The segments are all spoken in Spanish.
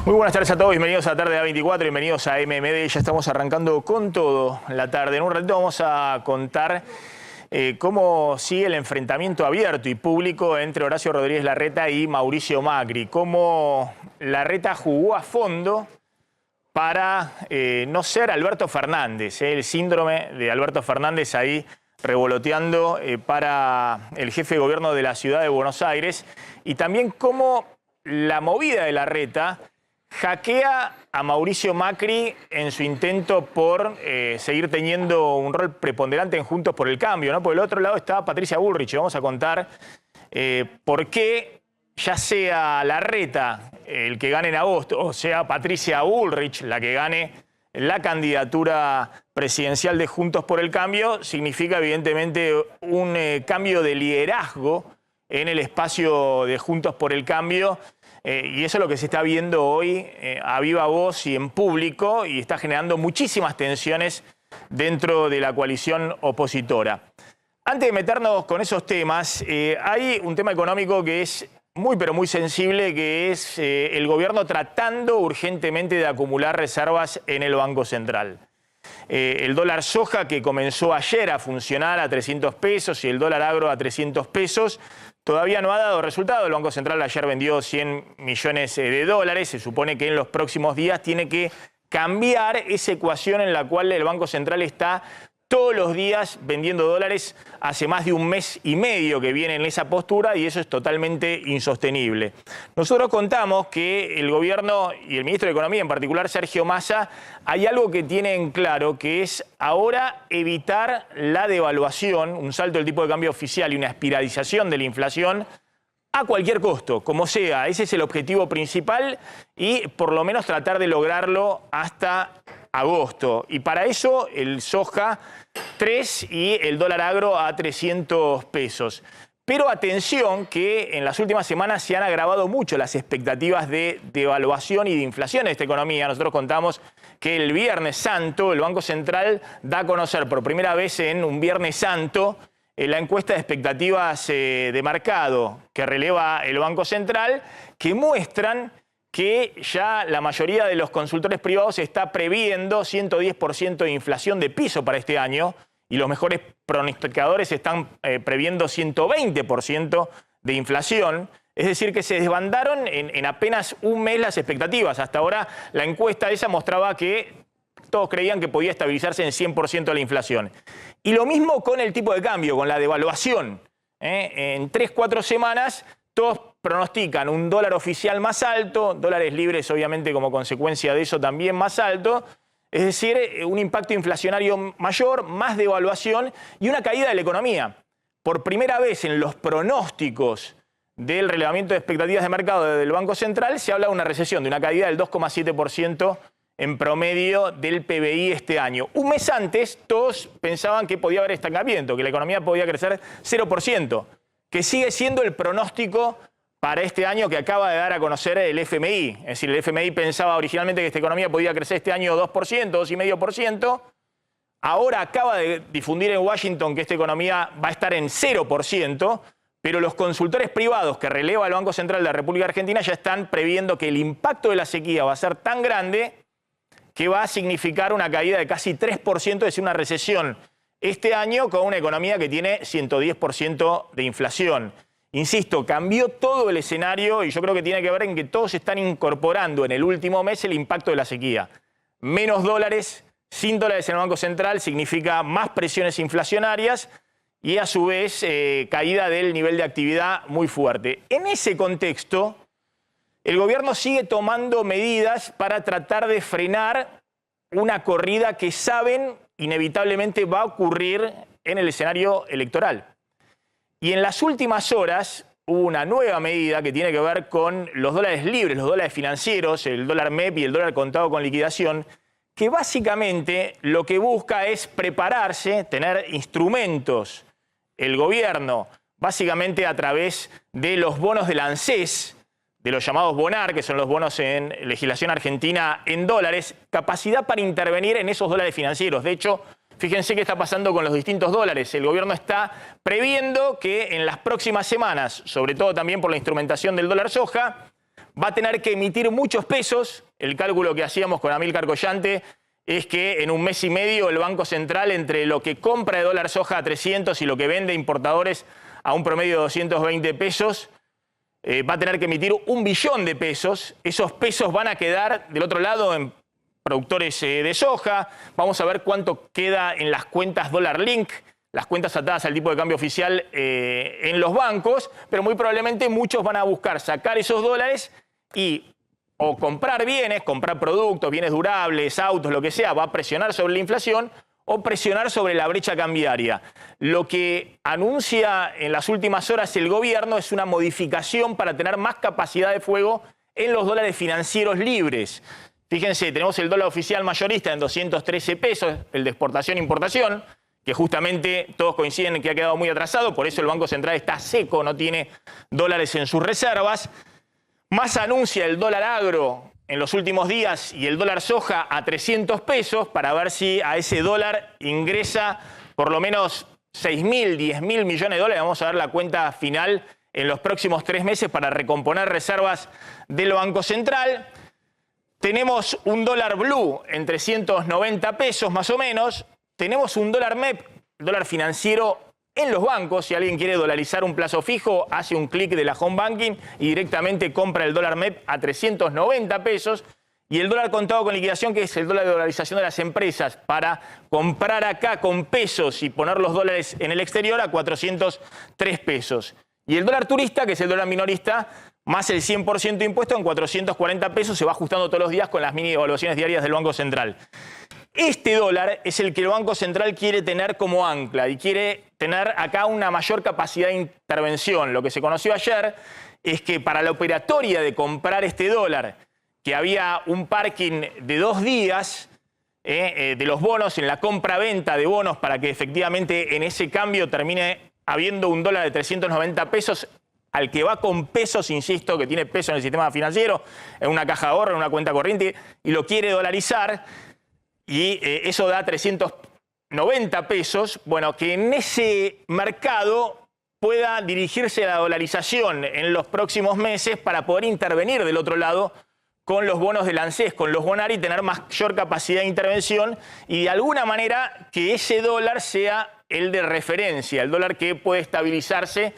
Muy buenas tardes a todos, bienvenidos a Tarde A24, bienvenidos a MMD. Ya estamos arrancando con todo la tarde. En un ratito vamos a contar cómo sigue el enfrentamiento abierto y público entre Horacio Rodríguez Larreta y Mauricio Macri. Cómo Larreta jugó a fondo para no ser Alberto Fernández, el síndrome de Alberto Fernández ahí revoloteando para el jefe de gobierno de la ciudad de Buenos Aires. Y también cómo la movida de Larreta hackea a Mauricio Macri en su intento por seguir teniendo un rol preponderante en Juntos por el Cambio, ¿no? Por el otro lado está Patricia Bullrich. Vamos a contar por qué, ya sea Larreta el que gane en agosto, o sea Patricia Bullrich la que gane la candidatura presidencial de Juntos por el Cambio, significa evidentemente un cambio de liderazgo en el espacio de Juntos por el Cambio. Y eso es lo que se está viendo hoy a viva voz y en público, y está generando muchísimas tensiones dentro de la coalición opositora. Antes de meternos con esos temas, hay un tema económico que es muy pero muy sensible, que es el gobierno tratando urgentemente de acumular reservas en el Banco Central. El dólar soja, que comenzó ayer a funcionar a 300 pesos y el dólar agro a 300 pesos, todavía no ha dado resultado. El Banco Central ayer vendió 100 millones de dólares. Se supone que en los próximos días tiene que cambiar esa ecuación en la cual el Banco Central está todos los días vendiendo dólares. Hace más de un mes y medio que viene en esa postura y eso es totalmente insostenible. Nosotros contamos que el gobierno y el ministro de Economía, en particular Sergio Massa, hay algo que tienen claro, que es ahora evitar la devaluación, un salto del tipo de cambio oficial y una espiralización de la inflación a cualquier costo, como sea. Ese es el objetivo principal y por lo menos tratar de lograrlo hasta agosto. Y para eso el soja 3 y el dólar agro a 300 pesos. Pero atención que en las últimas semanas se han agravado mucho las expectativas de devaluación y de inflación de esta economía. Nosotros contamos que el Viernes Santo el Banco Central da a conocer por primera vez en un Viernes Santo la encuesta de expectativas de mercado que releva el Banco Central, que muestran que ya la mayoría de los consultores privados está previendo 110% de inflación de piso para este año y los mejores pronosticadores están previendo 120% de inflación. Es decir, que se desbandaron en apenas un mes las expectativas. Hasta ahora la encuesta esa mostraba que todos creían que podía estabilizarse en 100% la inflación. Y lo mismo con el tipo de cambio, con la devaluación. En 3-4 semanas todos pronostican un dólar oficial más alto, dólares libres obviamente como consecuencia de eso también más alto, es decir, un impacto inflacionario mayor, más devaluación y una caída de la economía. Por primera vez en los pronósticos del relevamiento de expectativas de mercado del Banco Central se habla de una recesión, de una caída del 2,7% en promedio del PBI este año. Un mes antes todos pensaban que podía haber estancamiento, que la economía podía crecer 0%, que sigue siendo el pronóstico para este año que acaba de dar a conocer el FMI. Es decir, el FMI pensaba originalmente que esta economía podía crecer este año 2%, 2,5%. Ahora acaba de difundir en Washington que esta economía va a estar en 0%, pero los consultores privados que releva el Banco Central de la República Argentina ya están previendo que el impacto de la sequía va a ser tan grande que va a significar una caída de casi 3%, es decir, una recesión este año con una economía que tiene 110% de inflación. Insisto, cambió todo el escenario y yo creo que tiene que ver en que todos están incorporando en el último mes el impacto de la sequía. Menos dólares, sin dólares en el Banco Central significa más presiones inflacionarias y a su vez caída del nivel de actividad muy fuerte. En ese contexto, el gobierno sigue tomando medidas para tratar de frenar una corrida que saben inevitablemente va a ocurrir en el escenario electoral. Y en las últimas horas hubo una nueva medida que tiene que ver con los dólares libres, los dólares financieros, el dólar MEP y el dólar contado con liquidación, que básicamente lo que busca es prepararse, tener instrumentos, el gobierno, básicamente a través de los bonos del ANSES, de los llamados BONAR, que son los bonos en legislación argentina en dólares, capacidad para intervenir en esos dólares financieros. De hecho, fíjense qué está pasando con los distintos dólares. El gobierno está previendo que en las próximas semanas, sobre todo también por la instrumentación del dólar soja, va a tener que emitir muchos pesos. El cálculo que hacíamos con Amílcar Collante es que en un mes y medio el Banco Central, entre lo que compra de dólar soja a 300 y lo que vende a importadores a un promedio de 220 pesos, va a tener que emitir 1 billón de pesos. Esos pesos van a quedar del otro lado en productores de soja. Vamos a ver cuánto queda en las cuentas Dollar Link, las cuentas atadas al tipo de cambio oficial en los bancos, pero muy probablemente muchos van a buscar sacar esos dólares y o comprar bienes, comprar productos, bienes durables, autos, lo que sea, va a presionar sobre la inflación o presionar sobre la brecha cambiaria. Lo que anuncia en las últimas horas el gobierno es una modificación para tener más capacidad de fuego en los dólares financieros libres. Fíjense, tenemos el dólar oficial mayorista en 213 pesos, el de exportación-importación, que justamente todos coinciden en que ha quedado muy atrasado, por eso el Banco Central está seco, no tiene dólares en sus reservas. Más anuncia el dólar agro en los últimos días y el dólar soja a 300 pesos para ver si a ese dólar ingresa por lo menos 6.000, 10.000 millones de dólares. Vamos a ver la cuenta final en los próximos 3 meses para recomponer reservas del Banco Central. Tenemos un dólar blue en 390 pesos más o menos. Tenemos un dólar MEP, dólar financiero en los bancos. Si alguien quiere dolarizar un plazo fijo, hace un clic de la Home Banking y directamente compra el dólar MEP a 390 pesos. Y el dólar contado con liquidación, que es el dólar de dolarización de las empresas, para comprar acá con pesos y poner los dólares en el exterior a 403 pesos. Y el dólar turista, que es el dólar minorista, más el 100% de impuesto en 440 pesos, se va ajustando todos los días con las mini evaluaciones diarias del Banco Central. Este dólar es el que el Banco Central quiere tener como ancla y quiere tener acá una mayor capacidad de intervención. Lo que se conoció ayer es que para la operatoria de comprar este dólar, que había un parking de 2 días de los bonos en la compra-venta de bonos para que efectivamente en ese cambio termine habiendo un dólar de 390 pesos al que va con pesos, insisto, que tiene peso en el sistema financiero, en una caja de ahorro, en una cuenta corriente, y lo quiere dolarizar. Y eso da 390 pesos, bueno, que en ese mercado pueda dirigirse a la dolarización en los próximos meses para poder intervenir del otro lado con los bonos del ANSES, con los Bonari, tener mayor capacidad de intervención y de alguna manera que ese dólar sea el de referencia, el dólar que puede estabilizarse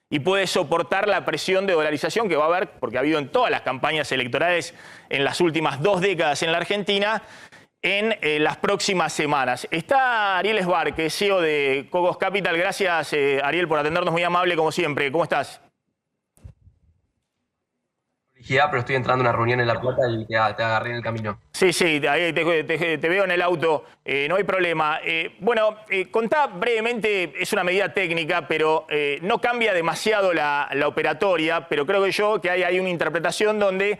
y puede soportar la presión de dolarización que va a haber, porque ha habido en todas las campañas electorales en las últimas 2 décadas en la Argentina, en las próximas semanas. Está Ariel Sbar, que es CEO de Cocos Capital. Gracias, Ariel, por atendernos, muy amable como siempre. ¿Cómo estás? Pero estoy entrando a una reunión en La Plata y te agarré en el camino. Sí, ahí te veo en el auto, no hay problema. Bueno, contá brevemente, es una medida técnica, pero no cambia demasiado la operatoria, pero creo que hay una interpretación donde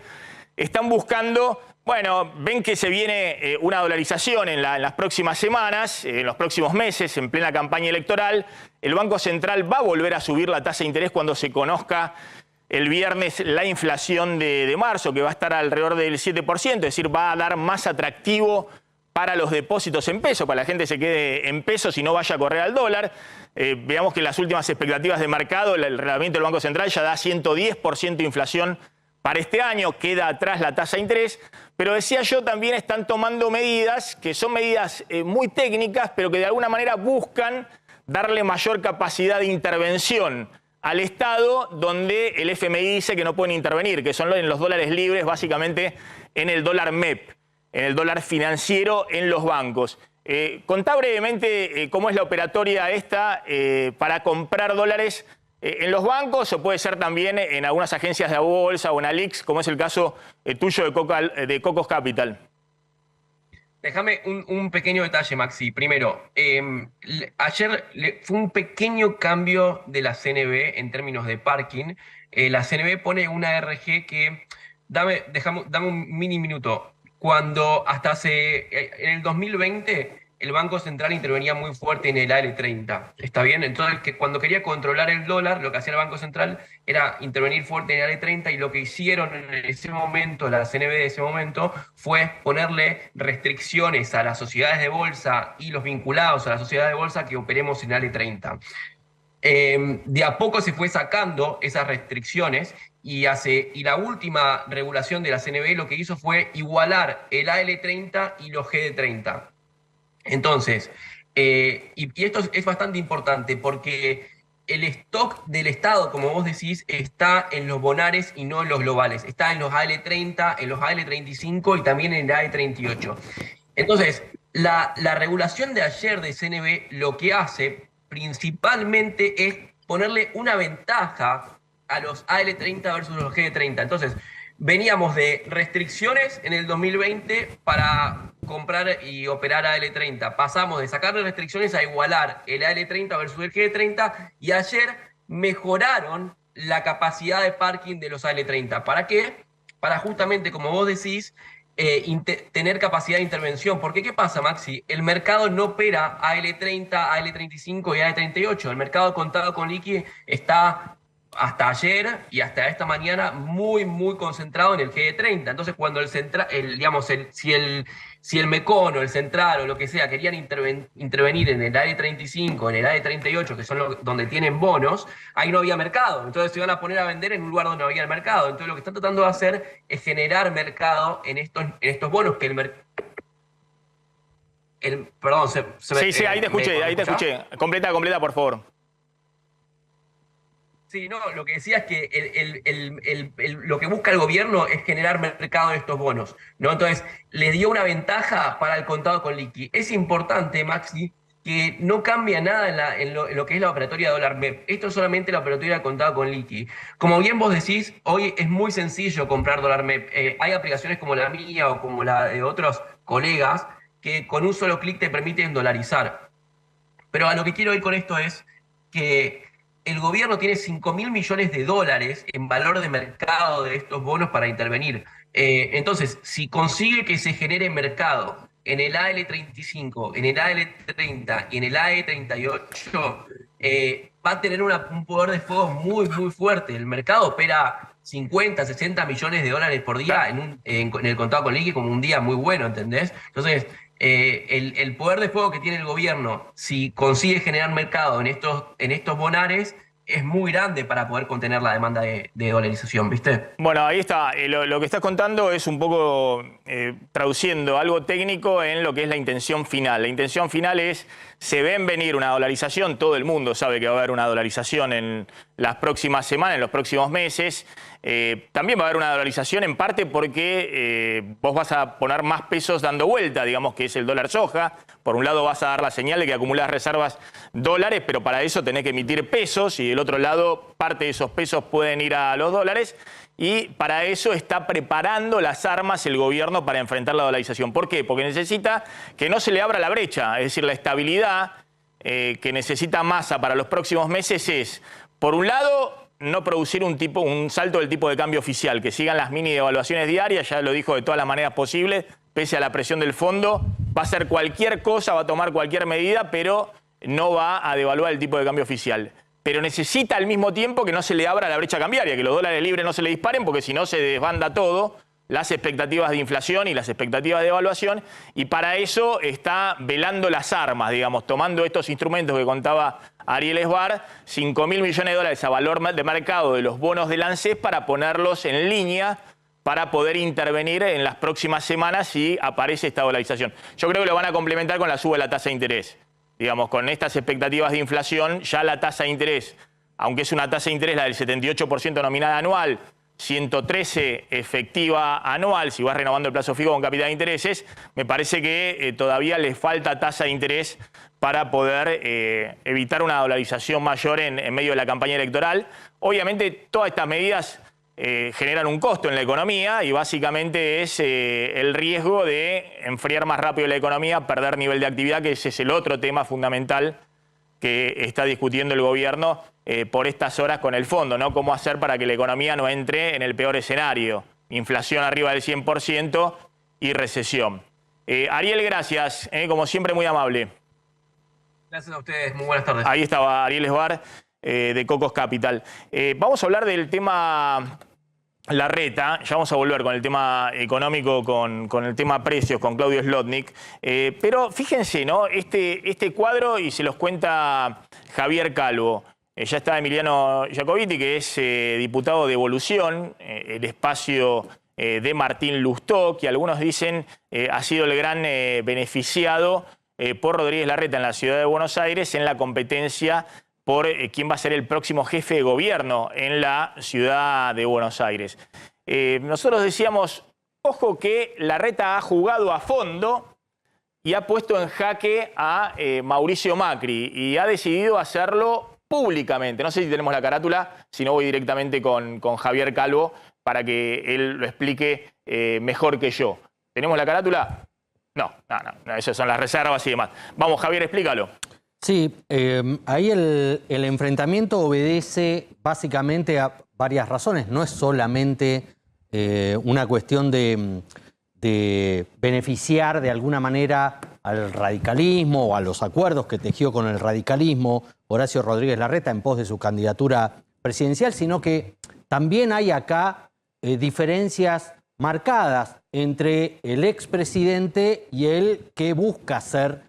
están buscando. Bueno, ven que se viene una dolarización en las próximas semanas, en los próximos meses, en plena campaña electoral. El Banco Central va a volver a subir la tasa de interés cuando se conozca el viernes la inflación de marzo, que va a estar alrededor del 7%, es decir, va a dar más atractivo para los depósitos en pesos, para que la gente se quede en pesos y no vaya a correr al dólar. Veamos que en las últimas expectativas de mercado, el reglamento del Banco Central ya da 110% de inflación para este año, queda atrás la tasa de interés, pero decía yo, también están tomando medidas que son medidas muy técnicas, pero que de alguna manera buscan darle mayor capacidad de intervención al Estado, donde el FMI dice que no pueden intervenir, que son en los dólares libres, básicamente en el dólar MEP, en el dólar financiero en los bancos. Contá brevemente cómo es la operatoria esta para comprar dólares en los bancos, o puede ser también en algunas agencias de bolsa o en Alix, como es el caso tuyo de Cocos Capital. Déjame un pequeño detalle, Maxi. Primero, ayer fue un pequeño cambio de la CNB en términos de parking. La CNB pone una RG que, dame un mini minuto. Cuando en el 2020 el Banco Central intervenía muy fuerte en el AL30, ¿está bien? Entonces, cuando quería controlar el dólar, lo que hacía el Banco Central era intervenir fuerte en el AL30, y lo que hicieron en ese momento, la CNB de ese momento, fue ponerle restricciones a las sociedades de bolsa y los vinculados a las sociedades de bolsa que operemos en el AL30. De a poco se fue sacando esas restricciones y la última regulación de la CNB lo que hizo fue igualar el AL30 y los GD30. Entonces, y esto es bastante importante porque el stock del Estado, como vos decís, está en los bonares y no en los globales. Está en los AL30, en los AL35 y también en el AL38. Entonces, la regulación de ayer de CNB lo que hace principalmente es ponerle una ventaja a los AL30 versus los GD30. Entonces, veníamos de restricciones en el 2020 para comprar y operar AL30. Pasamos de sacarle restricciones a igualar el AL30 versus el GD30 y ayer mejoraron la capacidad de parking de los AL30. ¿Para qué? Para justamente, como vos decís, tener capacidad de intervención. Porque ¿qué pasa, Maxi? El mercado no opera AL30, AL35 y AL38. El mercado contado con liqui está hasta ayer y hasta esta mañana muy, muy concentrado en el GD30. Entonces, cuando si el Mecon o el Central o lo que sea querían intervenir en el AL35, en el AL38, que son donde tienen bonos, ahí no había mercado. Entonces se iban a poner a vender en un lugar donde no había mercado. Entonces lo que están tratando de hacer es generar mercado en estos bonos que perdón, Sí, ahí te escuché. Completa, por favor. Sí, no, lo que decía es que lo que busca el gobierno es generar mercado en estos bonos, ¿no? Entonces, le dio una ventaja para el contado con liqui. Es importante, Maxi, que no cambia nada en lo que es la operatoria de dólar MEP. Esto es solamente la operatoria de contado con liqui. Como bien vos decís, hoy es muy sencillo comprar dólar MEP. Hay aplicaciones como la mía o como la de otros colegas que con un solo clic te permiten dolarizar. Pero a lo que quiero ir con esto es que el gobierno tiene 5.000 millones de dólares en valor de mercado de estos bonos para intervenir. Entonces, si consigue que se genere mercado en el AL35, en el AL30 y en el AE38, va a tener un poder de fuego muy, muy fuerte. El mercado opera 50, 60 millones de dólares por día en el contado con liqui como un día muy bueno, ¿entendés? Entonces, el poder de fuego que tiene el gobierno, si consigue generar mercado en estos bonares, es muy grande para poder contener la demanda de dolarización, ¿viste? Bueno, ahí está. Lo que estás contando es un poco traduciendo algo técnico en lo que es la intención final. La intención final es, se ven venir una dolarización, todo el mundo sabe que va a haber una dolarización en las próximas semanas, en los próximos meses. También va a haber una dolarización en parte porque vos vas a poner más pesos dando vuelta, digamos que es el dólar soja. Por un lado vas a dar la señal de que acumulás reservas dólares, pero para eso tenés que emitir pesos y del otro lado parte de esos pesos pueden ir a los dólares. Y para eso está preparando las armas el gobierno para enfrentar la dolarización. ¿Por qué? Porque necesita que no se le abra la brecha, es decir, la estabilidad que necesita Massa para los próximos meses es, por un lado, no producir un salto del tipo de cambio oficial, que sigan las mini devaluaciones diarias, ya lo dijo de todas las maneras posibles, pese a la presión del fondo, va a hacer cualquier cosa, va a tomar cualquier medida, pero no va a devaluar el tipo de cambio oficial. Pero necesita al mismo tiempo que no se le abra la brecha cambiaria, que los dólares libres no se le disparen, porque si no se desbanda todo, las expectativas de inflación y las expectativas de devaluación, y para eso está velando las armas, digamos, tomando estos instrumentos que contaba Ariel Esbar, 5.000 millones de dólares a valor de mercado de los bonos del ANSES para ponerlos en línea para poder intervenir en las próximas semanas si aparece esta dolarización. Yo creo que lo van a complementar con la suba de la tasa de interés. Digamos, con estas expectativas de inflación, ya la tasa de interés, aunque es una tasa de interés la del 78% nominal anual, 113 efectiva anual, si vas renovando el plazo fijo con capital de intereses, me parece que todavía le falta tasa de interés para poder evitar una dolarización mayor en medio de la campaña electoral. Obviamente, todas estas medidas generan un costo en la economía y básicamente es el riesgo de enfriar más rápido la economía, perder nivel de actividad, que ese es el otro tema fundamental que está discutiendo el gobierno por estas horas con el fondo, ¿no? Cómo hacer para que la economía no entre en el peor escenario. Inflación arriba del 100% y recesión. Ariel, gracias. Como siempre, muy amable. Gracias a ustedes. Muy buenas tardes. Ahí estaba Ariel Esbar, de Cocos Capital. Vamos a hablar del tema Larreta, ya vamos a volver con el tema económico, con el tema precios, con Claudio Zlotnik. Pero fíjense, ¿no? Este cuadro, y se los cuenta Javier Calvo. Ya está Emiliano Jacobiti, que es diputado de Evolución, el espacio de Martín Lustó, que algunos dicen ha sido el gran beneficiado por Rodríguez Larreta en la ciudad de Buenos Aires en la competencia por quién va a ser el próximo jefe de gobierno en la ciudad de Buenos Aires. Nosotros decíamos, ojo que Larreta ha jugado a fondo y ha puesto en jaque a Mauricio Macri y ha decidido hacerlo públicamente. No sé si tenemos la carátula, si no voy directamente con Javier Calvo para que él lo explique mejor que yo. ¿Tenemos la carátula? No, esas son las reservas y demás. Vamos, Javier, explícalo. Sí, ahí el enfrentamiento obedece básicamente a varias razones. No es solamente una cuestión de beneficiar de alguna manera al radicalismo o a los acuerdos que tejió con el radicalismo Horacio Rodríguez Larreta en pos de su candidatura presidencial, sino que también hay acá diferencias marcadas entre el expresidente y el que busca ser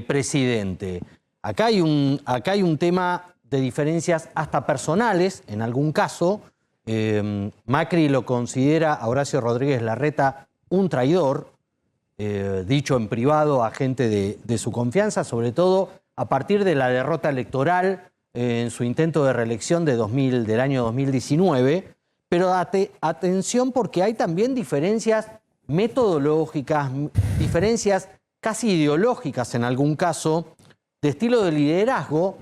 presidente. Acá hay un tema de diferencias hasta personales, en algún caso. Macri lo considera a Horacio Rodríguez Larreta un traidor, dicho en privado a gente de su confianza, sobre todo a partir de la derrota electoral en su intento de reelección del año 2019. Pero atención, porque hay también diferencias metodológicas, diferencias casi ideológicas en algún caso, de estilo de liderazgo.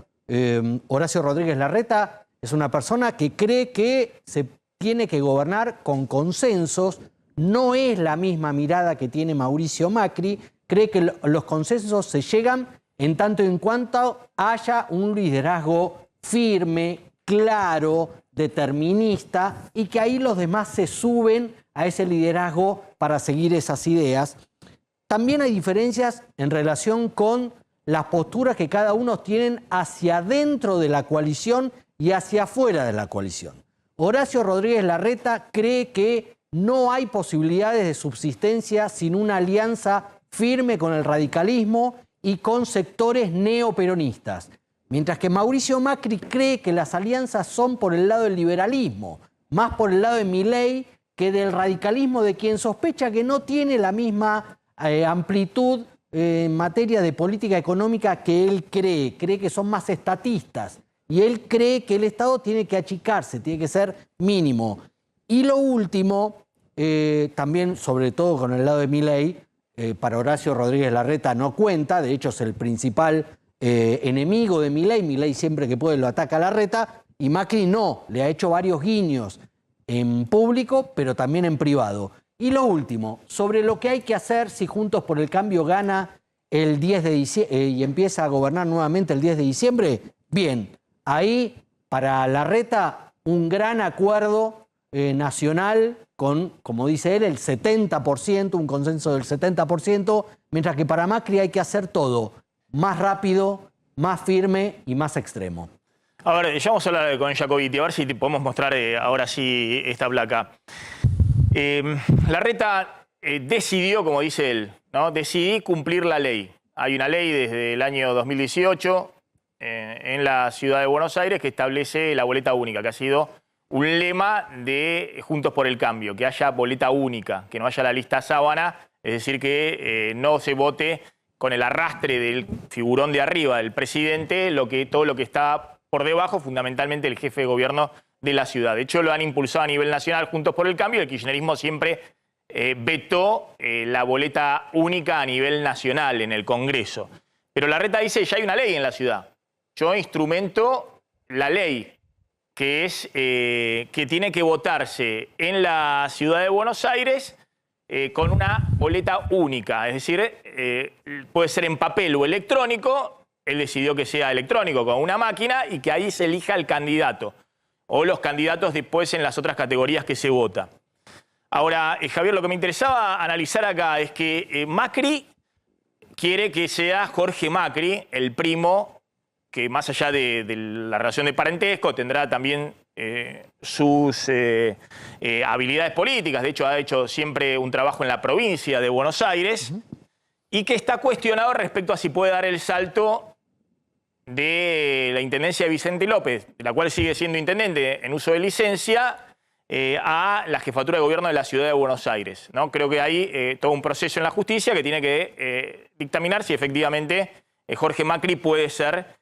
Horacio Rodríguez Larreta es una persona que cree que se tiene que gobernar con consensos. No es la misma mirada que tiene Mauricio Macri. Cree que los consensos se llegan en tanto y en cuanto haya un liderazgo firme, claro, determinista, y que ahí los demás se suben a ese liderazgo para seguir esas ideas. También hay diferencias en relación con las posturas que cada uno tienen hacia adentro de la coalición y hacia afuera de la coalición. Horacio Rodríguez Larreta cree que no hay posibilidades de subsistencia sin una alianza firme con el radicalismo y con sectores neoperonistas. Mientras que Mauricio Macri cree que las alianzas son por el lado del liberalismo, más por el lado de Milei que del radicalismo, de quien sospecha que no tiene la misma amplitud en materia de política económica que él cree. Cree que son más estatistas y él cree que el Estado tiene que achicarse, tiene que ser mínimo. Y lo último, también sobre todo con el lado de Milei, para Horacio Rodríguez Larreta no cuenta, de hecho es el principal enemigo de Milei. Milei siempre que puede lo ataca a Larreta, y Macri no, le ha hecho varios guiños en público, pero también en privado. Y lo último, sobre lo que hay que hacer si Juntos por el Cambio gana el 10 de diciembre y empieza a gobernar nuevamente el 10 de diciembre, bien, ahí para Larreta un gran acuerdo nacional con, como dice él, el 70%, un consenso del 70%, mientras que para Macri hay que hacer todo más rápido, más firme y más extremo. A ver, ya vamos a hablar con Jacobiti, a ver si podemos mostrar ahora sí esta placa. Larreta decidió, como dice él, ¿no? Decidí cumplir la ley. Hay una ley desde el año 2018 en la ciudad de Buenos Aires que establece la boleta única, que ha sido un lema de Juntos por el Cambio, que haya boleta única, que no haya la lista sábana, es decir, que no se vote con el arrastre del figurón de arriba del presidente, todo lo que está por debajo, fundamentalmente el jefe de gobierno de la ciudad. De hecho, lo han impulsado a nivel nacional Juntos por el Cambio. El kirchnerismo siempre vetó la boleta única a nivel nacional en el Congreso. Pero Larreta dice, ya hay una ley en la ciudad. Yo instrumento la ley, que es que tiene que votarse en la ciudad de Buenos Aires con una boleta única. Es decir, puede ser en papel o electrónico. Él decidió que sea electrónico con una máquina y que ahí se elija el candidato o los candidatos después en las otras categorías que se vota. Ahora, Javier, lo que me interesaba analizar acá es que Macri quiere que sea Jorge Macri, el primo, que más allá de la relación de parentesco tendrá también sus habilidades políticas. De hecho, ha hecho siempre un trabajo en la provincia de Buenos Aires y que está cuestionado respecto a si puede dar el salto de la intendencia de Vicente López, de la cual sigue siendo intendente en uso de licencia, a la jefatura de gobierno de la ciudad de Buenos Aires, ¿no? Creo que hay todo un proceso en la justicia que tiene que dictaminar si efectivamente Jorge Macri puede ser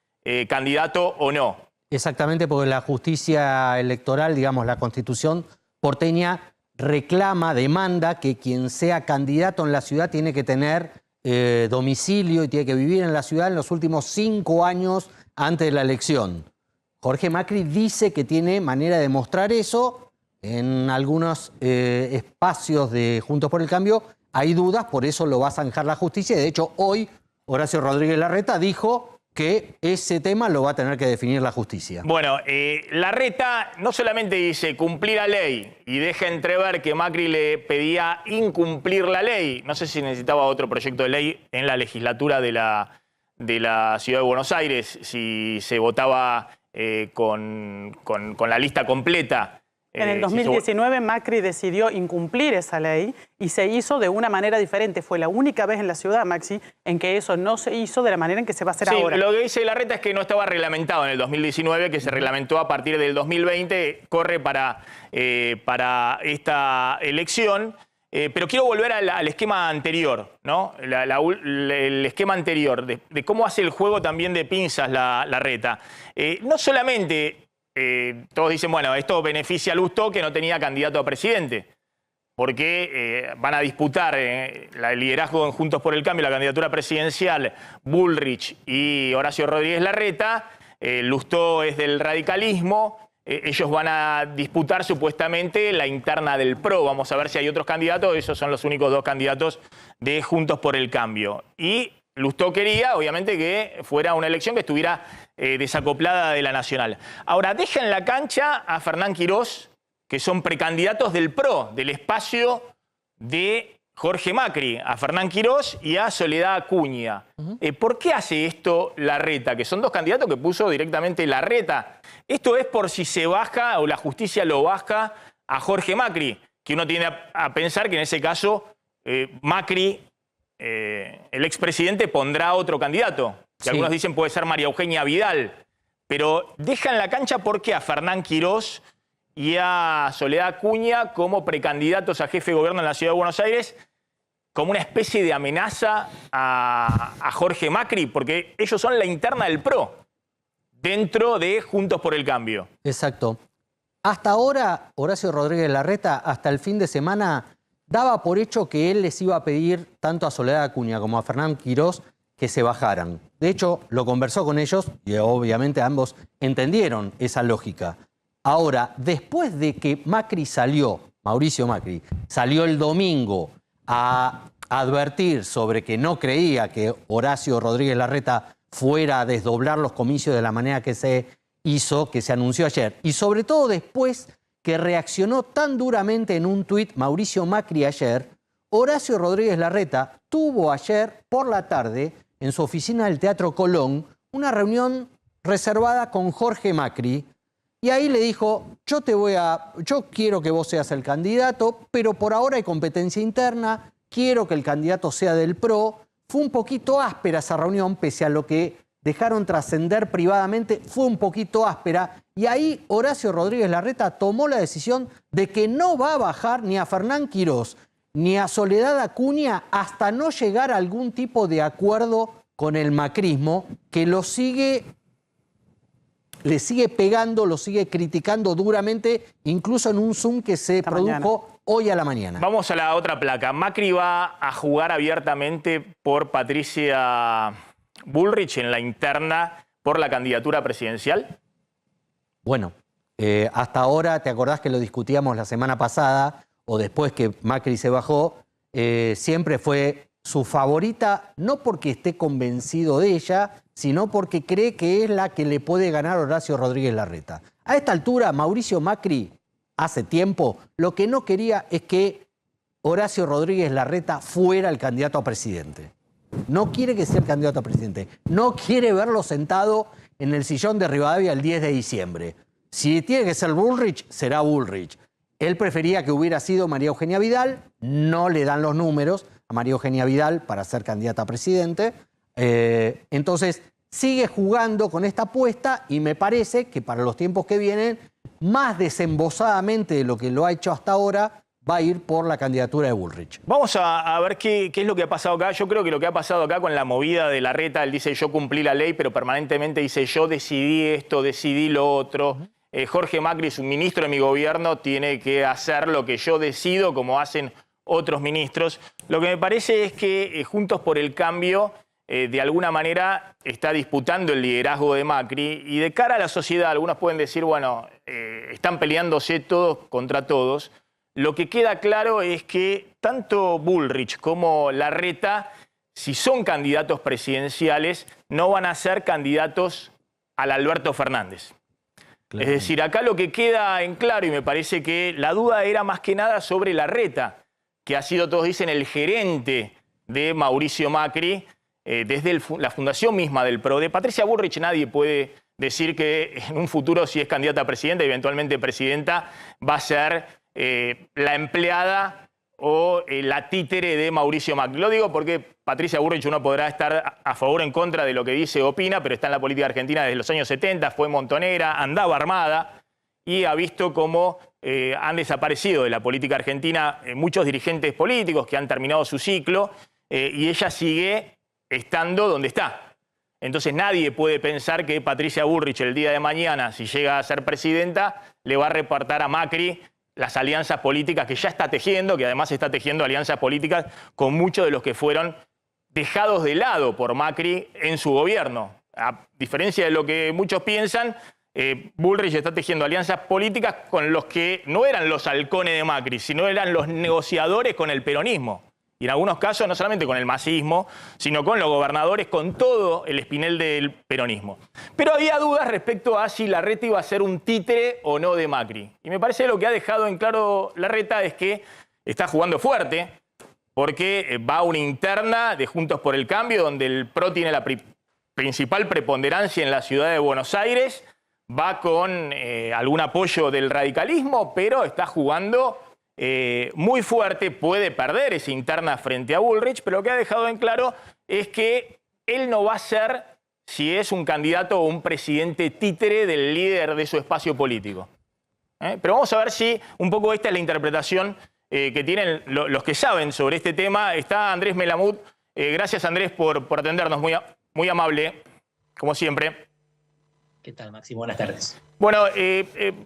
candidato o no. Exactamente, porque la justicia electoral, digamos, la Constitución porteña reclama, demanda que quien sea candidato en la ciudad tiene que tener domicilio y tiene que vivir en la ciudad en los últimos 5 años antes de la elección. Jorge Macri dice que tiene manera de mostrar eso. En algunos espacios de Juntos por el Cambio hay dudas, por eso lo va a zanjar la justicia. De hecho, hoy Horacio Rodríguez Larreta dijo que ese tema lo va a tener que definir la justicia. Bueno, Larreta no solamente dice cumplir la ley y deja entrever que Macri le pedía incumplir la ley. No sé si necesitaba otro proyecto de ley en la legislatura de la Ciudad de Buenos Aires, si se votaba con la lista completa. En el 2019 Macri decidió incumplir esa ley y se hizo de una manera diferente. Fue la única vez en la ciudad, Maxi, en que eso no se hizo de la manera en que se va a hacer ahora. Lo que dice Larreta es que no estaba reglamentado en el 2019, que se reglamentó a partir del 2020, corre para esta elección. Pero quiero volver al esquema anterior, ¿no? El esquema anterior, de cómo hace el juego también de pinzas Larreta. No solamente... todos dicen, bueno, esto beneficia a Lustó, que no tenía candidato a presidente, porque van a disputar el liderazgo en Juntos por el Cambio, la candidatura presidencial, Bullrich y Horacio Rodríguez Larreta. Lustó es del radicalismo. Ellos van a disputar supuestamente la interna del PRO. Vamos a ver si hay otros candidatos. Esos son los únicos 2 candidatos de Juntos por el Cambio. Y Lustó quería, obviamente, que fuera una elección que estuviera desacoplada de la nacional. Ahora, deja en la cancha a Fernán Quirós, que son precandidatos del PRO, del espacio de Jorge Macri, a Fernán Quirós y a Soledad Acuña. ¿Por qué hace esto Larreta? Que son 2 candidatos que puso directamente Larreta. Esto es por si se baja o la justicia lo baja a Jorge Macri, que uno tiende a pensar que en ese caso Macri, el expresidente, pondrá otro candidato. Que algunos dicen puede ser María Eugenia Vidal. Pero deja en la cancha porque a Fernán Quirós y a Soledad Acuña como precandidatos a jefe de gobierno en la Ciudad de Buenos Aires, como una especie de amenaza a Jorge Macri, porque ellos son la interna del PRO, dentro de Juntos por el Cambio. Exacto. Hasta ahora, Horacio Rodríguez Larreta, hasta el fin de semana, daba por hecho que él les iba a pedir tanto a Soledad Acuña como a Fernán Quirós que se bajaran. De hecho, lo conversó con ellos y obviamente ambos entendieron esa lógica. Ahora, después de que Macri salió, Mauricio Macri, salió el domingo a advertir sobre que no creía que Horacio Rodríguez Larreta fuera a desdoblar los comicios de la manera que se hizo, que se anunció ayer. Y sobre todo después que reaccionó tan duramente en un tuit Mauricio Macri ayer, Horacio Rodríguez Larreta tuvo ayer por la tarde en su oficina del Teatro Colón una reunión reservada con Jorge Macri y ahí le dijo, yo quiero que vos seas el candidato, pero por ahora hay competencia interna, quiero que el candidato sea del PRO. Fue un poquito áspera esa reunión, pese a lo que dejaron trascender privadamente, fue un poquito áspera. Y ahí Horacio Rodríguez Larreta tomó la decisión de que no va a bajar ni a Fernán Quirós ni a Soledad Acuña hasta no llegar a algún tipo de acuerdo con el macrismo, que le sigue pegando, lo sigue criticando duramente, incluso en un Zoom que se produjo hoy a la mañana. Vamos a la otra placa. Macri va a jugar abiertamente por Patricia Bullrich en la interna por la candidatura presidencial. Bueno, hasta ahora, ¿te acordás que lo discutíamos la semana pasada o después que Macri se bajó? Siempre fue su favorita, no porque esté convencido de ella, sino porque cree que es la que le puede ganar Horacio Rodríguez Larreta. A esta altura, Mauricio Macri, hace tiempo, lo que no quería es que Horacio Rodríguez Larreta fuera el candidato a presidente. No quiere que sea el candidato a presidente. No quiere verlo sentado en el sillón de Rivadavia el 10 de diciembre. Si tiene que ser Bullrich, será Bullrich. Él prefería que hubiera sido María Eugenia Vidal. No le dan los números a María Eugenia Vidal para ser candidata a presidente. Entonces, sigue jugando con esta apuesta y me parece que para los tiempos que vienen, más desembosadamente de lo que lo ha hecho hasta ahora, va a ir por la candidatura de Bullrich. Vamos a ver qué es lo que ha pasado acá. Yo creo que lo que ha pasado acá con la movida de Larreta, él dice yo cumplí la ley, pero permanentemente dice yo decidí esto, decidí lo otro. Jorge Macri es un ministro de mi gobierno, tiene que hacer lo que yo decido, como hacen otros ministros. Lo que me parece es que Juntos por el Cambio, de alguna manera, está disputando el liderazgo de Macri. Y de cara a la sociedad, algunos pueden decir, bueno, están peleándose todos contra todos. Lo que queda claro es que tanto Bullrich como Larreta, si son candidatos presidenciales, no van a ser candidatos al Alberto Fernández. Claro. Es decir, acá lo que queda en claro, y me parece que la duda era más que nada sobre Larreta, que ha sido, todos dicen, el gerente de Mauricio Macri, desde la fundación misma del PRO. De Patricia Bullrich nadie puede decir que en un futuro, si es candidata a presidenta, eventualmente presidenta, va a ser la empleada o la títere de Mauricio Macri. Lo digo porque Patricia Bullrich uno podrá estar a favor o en contra de lo que dice o opina, pero está en la política argentina desde los años 70, fue montonera, andaba armada y ha visto cómo han desaparecido de la política argentina muchos dirigentes políticos que han terminado su ciclo y ella sigue estando donde está. Entonces nadie puede pensar que Patricia Bullrich el día de mañana, si llega a ser presidenta, le va a repartir a Macri las alianzas políticas que ya está tejiendo, que además está tejiendo alianzas políticas con muchos de los que fueron dejados de lado por Macri en su gobierno. A diferencia de lo que muchos piensan, Bullrich está tejiendo alianzas políticas con los que no eran los halcones de Macri, sino eran los negociadores con el peronismo. Y en algunos casos no solamente con el masismo, sino con los gobernadores, con todo el espinel del peronismo. Pero había dudas respecto a si Larreta iba a ser un títere o no de Macri. Y me parece que lo que ha dejado en claro Larreta es que está jugando fuerte, porque va a una interna de Juntos por el Cambio, donde el PRO tiene la principal preponderancia en la ciudad de Buenos Aires, va con algún apoyo del radicalismo, pero está jugando muy fuerte, puede perder esa interna frente a Bullrich, pero lo que ha dejado en claro es que él no va a ser, si es un candidato o un presidente títere del líder de su espacio político. Pero vamos a ver si un poco esta es la interpretación que tienen los que saben sobre este tema. Está Andrés Melamud. Gracias, Andrés, por atendernos. Muy amable, como siempre. ¿Qué tal, Máximo? Buenas tardes. Bueno,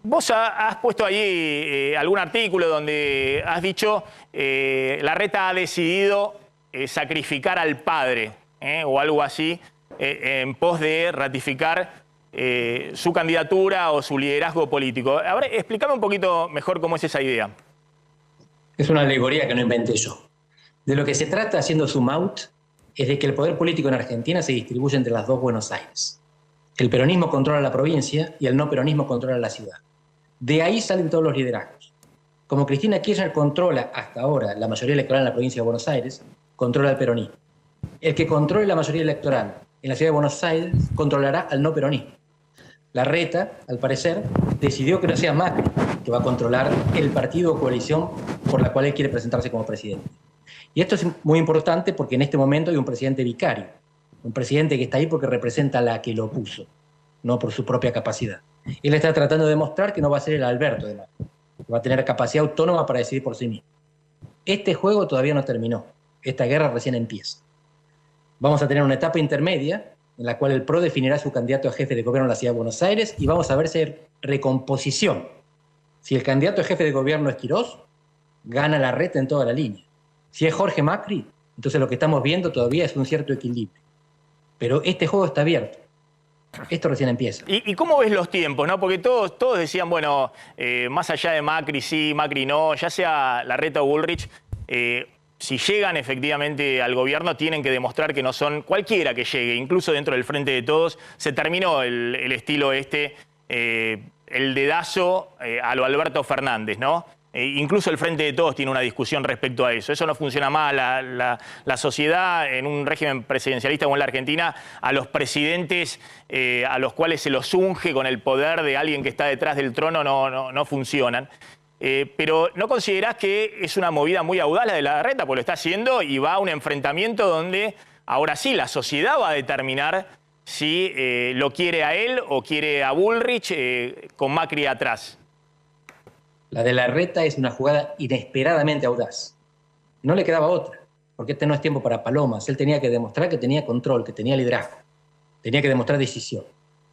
vos has puesto allí algún artículo donde has dicho Larreta ha decidido sacrificar al padre, o algo así, en pos de ratificar su candidatura o su liderazgo político. Ahora, explícame un poquito mejor cómo es esa idea. Es una alegoría que no inventé yo. De lo que se trata, haciendo zoom out, es de que el poder político en Argentina se distribuye entre las dos Buenos Aires. El peronismo controla la provincia y el no peronismo controla la ciudad. De ahí salen todos los liderazgos. Como Cristina Kirchner controla hasta ahora la mayoría electoral en la provincia de Buenos Aires, controla el peronismo. El que controle la mayoría electoral en la ciudad de Buenos Aires controlará al no peronismo. Larreta, al parecer, decidió que no sea Macri que va a controlar el partido o coalición por la cual él quiere presentarse como presidente. Y esto es muy importante porque en este momento hay un presidente vicario. Un presidente que está ahí porque representa a la que lo puso, no por su propia capacidad. Él está tratando de demostrar que no va a ser el Alberto de Macri, que va a tener capacidad autónoma para decidir por sí mismo. Este juego todavía no terminó, esta guerra recién empieza. Vamos a tener una etapa intermedia en la cual el PRO definirá su candidato a jefe de gobierno en la ciudad de Buenos Aires y vamos a ver si hay recomposición. Si el candidato a jefe de gobierno es Quirós, gana Larreta en toda la línea. Si es Jorge Macri, entonces lo que estamos viendo todavía es un cierto equilibrio. Pero este juego está abierto. Esto recién empieza. ¿Y cómo ves los tiempos, no? Porque todos decían, bueno, más allá de Macri sí, Macri no, ya sea Larreta o Bullrich, si llegan efectivamente al gobierno tienen que demostrar que no son cualquiera que llegue, incluso dentro del Frente de Todos. Se terminó el estilo el dedazo a lo Alberto Fernández, ¿no? Incluso el Frente de Todos tiene una discusión respecto a eso. Eso no funciona más. La sociedad en un régimen presidencialista como en la Argentina, a los presidentes a los cuales se los unge con el poder de alguien que está detrás del trono no funcionan. Pero ¿no considerás que es una movida muy audaz la de Larreta? Porque lo está haciendo y va a un enfrentamiento donde ahora sí la sociedad va a determinar si lo quiere a él o quiere a Bullrich con Macri atrás. La de Larreta es una jugada inesperadamente audaz. No le quedaba otra, porque este no es tiempo para palomas. Él tenía que demostrar que tenía control, que tenía liderazgo. Tenía que demostrar decisión.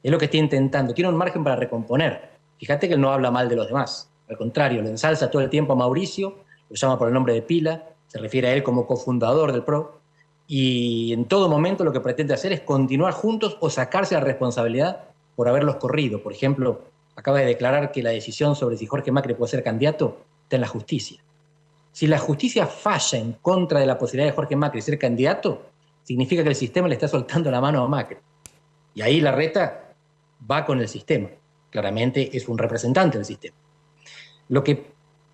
Es lo que está intentando. Tiene un margen para recomponer. Fíjate que él no habla mal de los demás. Al contrario, le ensalza todo el tiempo a Mauricio, lo llama por el nombre de pila, se refiere a él como cofundador del PRO, y en todo momento lo que pretende hacer es continuar juntos o sacarse la responsabilidad por haberlos corrido. Por ejemplo, acaba de declarar que la decisión sobre si Jorge Macri puede ser candidato está en la justicia. Si la justicia falla en contra de la posibilidad de Jorge Macri ser candidato, significa que el sistema le está soltando la mano a Macri. Y ahí Larreta va con el sistema. Claramente es un representante del sistema. Lo que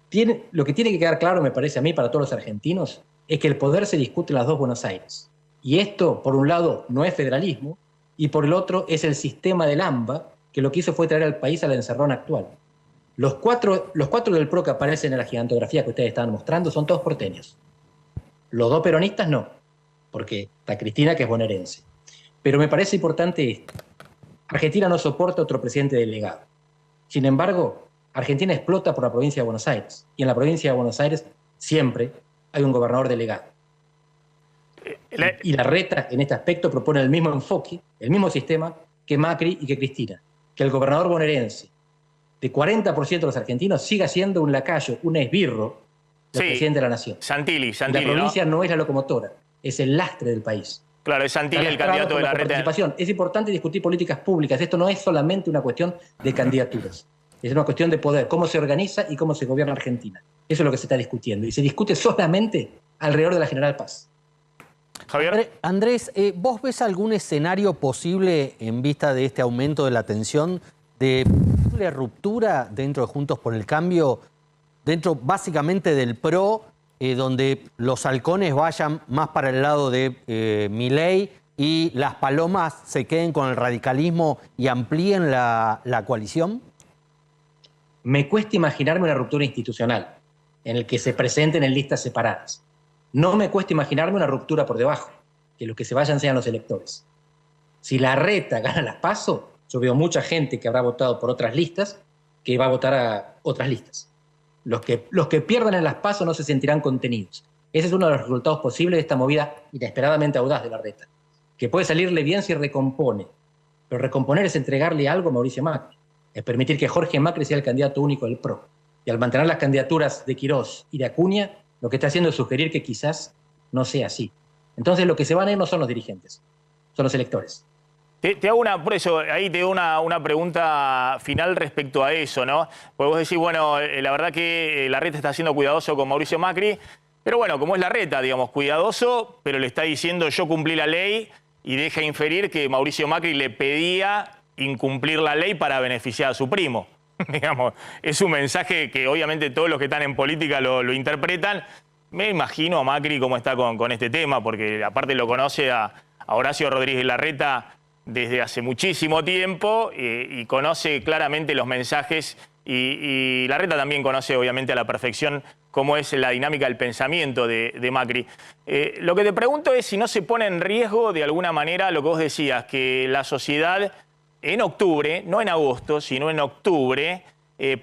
tiene que quedar claro, me parece a mí, para todos los argentinos, es que el poder se discute en las dos Buenos Aires. Y esto, por un lado, no es federalismo, y por el otro es el sistema del AMBA, que lo que hizo fue traer al país a la encerrona actual. Los cuatro del PRO que aparecen en la gigantografía que ustedes estaban mostrando son todos porteños. Los dos peronistas no, porque está Cristina, que es bonaerense. Pero me parece importante esto. Argentina no soporta otro presidente delegado. Sin embargo, Argentina explota por la provincia de Buenos Aires. Y en la provincia de Buenos Aires siempre hay un gobernador delegado. Y Larreta, en este aspecto, propone el mismo enfoque, el mismo sistema que Macri y que Cristina. Que el gobernador bonaerense, de 40% de los argentinos, siga siendo un lacayo, un esbirro del presidente de la nación. Santilli, la provincia ¿no? es la locomotora, es el lastre del país. Claro, es Santilli el candidato de Larreta. Es importante discutir políticas públicas. Esto no es solamente una cuestión de candidaturas. Es una cuestión de poder, cómo se organiza y cómo se gobierna Argentina. Eso es lo que se está discutiendo. Y se discute solamente alrededor de la General Paz. Javier. Andrés, ¿vos ves algún escenario posible en vista de este aumento de la tensión de posible ruptura dentro de Juntos por el Cambio, dentro básicamente del PRO, donde los halcones vayan más para el lado de Milei y las palomas se queden con el radicalismo y amplíen la coalición? Me cuesta imaginarme una ruptura institucional en el que se presenten en listas separadas. No me cuesta imaginarme una ruptura por debajo, que los que se vayan sean los electores. Si Larreta gana las PASO, yo veo mucha gente que habrá votado por otras listas que va a votar a otras listas. Los que pierdan en las PASO no se sentirán contenidos. Ese es uno de los resultados posibles de esta movida inesperadamente audaz de Larreta, que puede salirle bien si recompone. Pero recomponer es entregarle algo a Mauricio Macri, es permitir que Jorge Macri sea el candidato único del PRO. Y al mantener las candidaturas de Quirós y de Acuña, lo que está haciendo es sugerir que quizás no sea así. Entonces lo que se van a ir no son los dirigentes, son los electores. Te hago por eso, ahí te doy una pregunta final respecto a eso, ¿no? Porque vos decís, bueno, la verdad que Larreta está siendo cuidadoso con Mauricio Macri, pero bueno, como es Larreta, digamos, cuidadoso, pero le está diciendo yo cumplí la ley y deja inferir que Mauricio Macri le pedía incumplir la ley para beneficiar a su primo. Digamos, es un mensaje que obviamente todos los que están en política lo interpretan. Me imagino a Macri cómo está con este tema, porque aparte lo conoce a Horacio Rodríguez Larreta desde hace muchísimo tiempo y conoce claramente los mensajes y Larreta también conoce obviamente a la perfección cómo es la dinámica del pensamiento de Macri. Lo que te pregunto es si no se pone en riesgo de alguna manera lo que vos decías, que la sociedad en octubre, no en agosto, sino en octubre,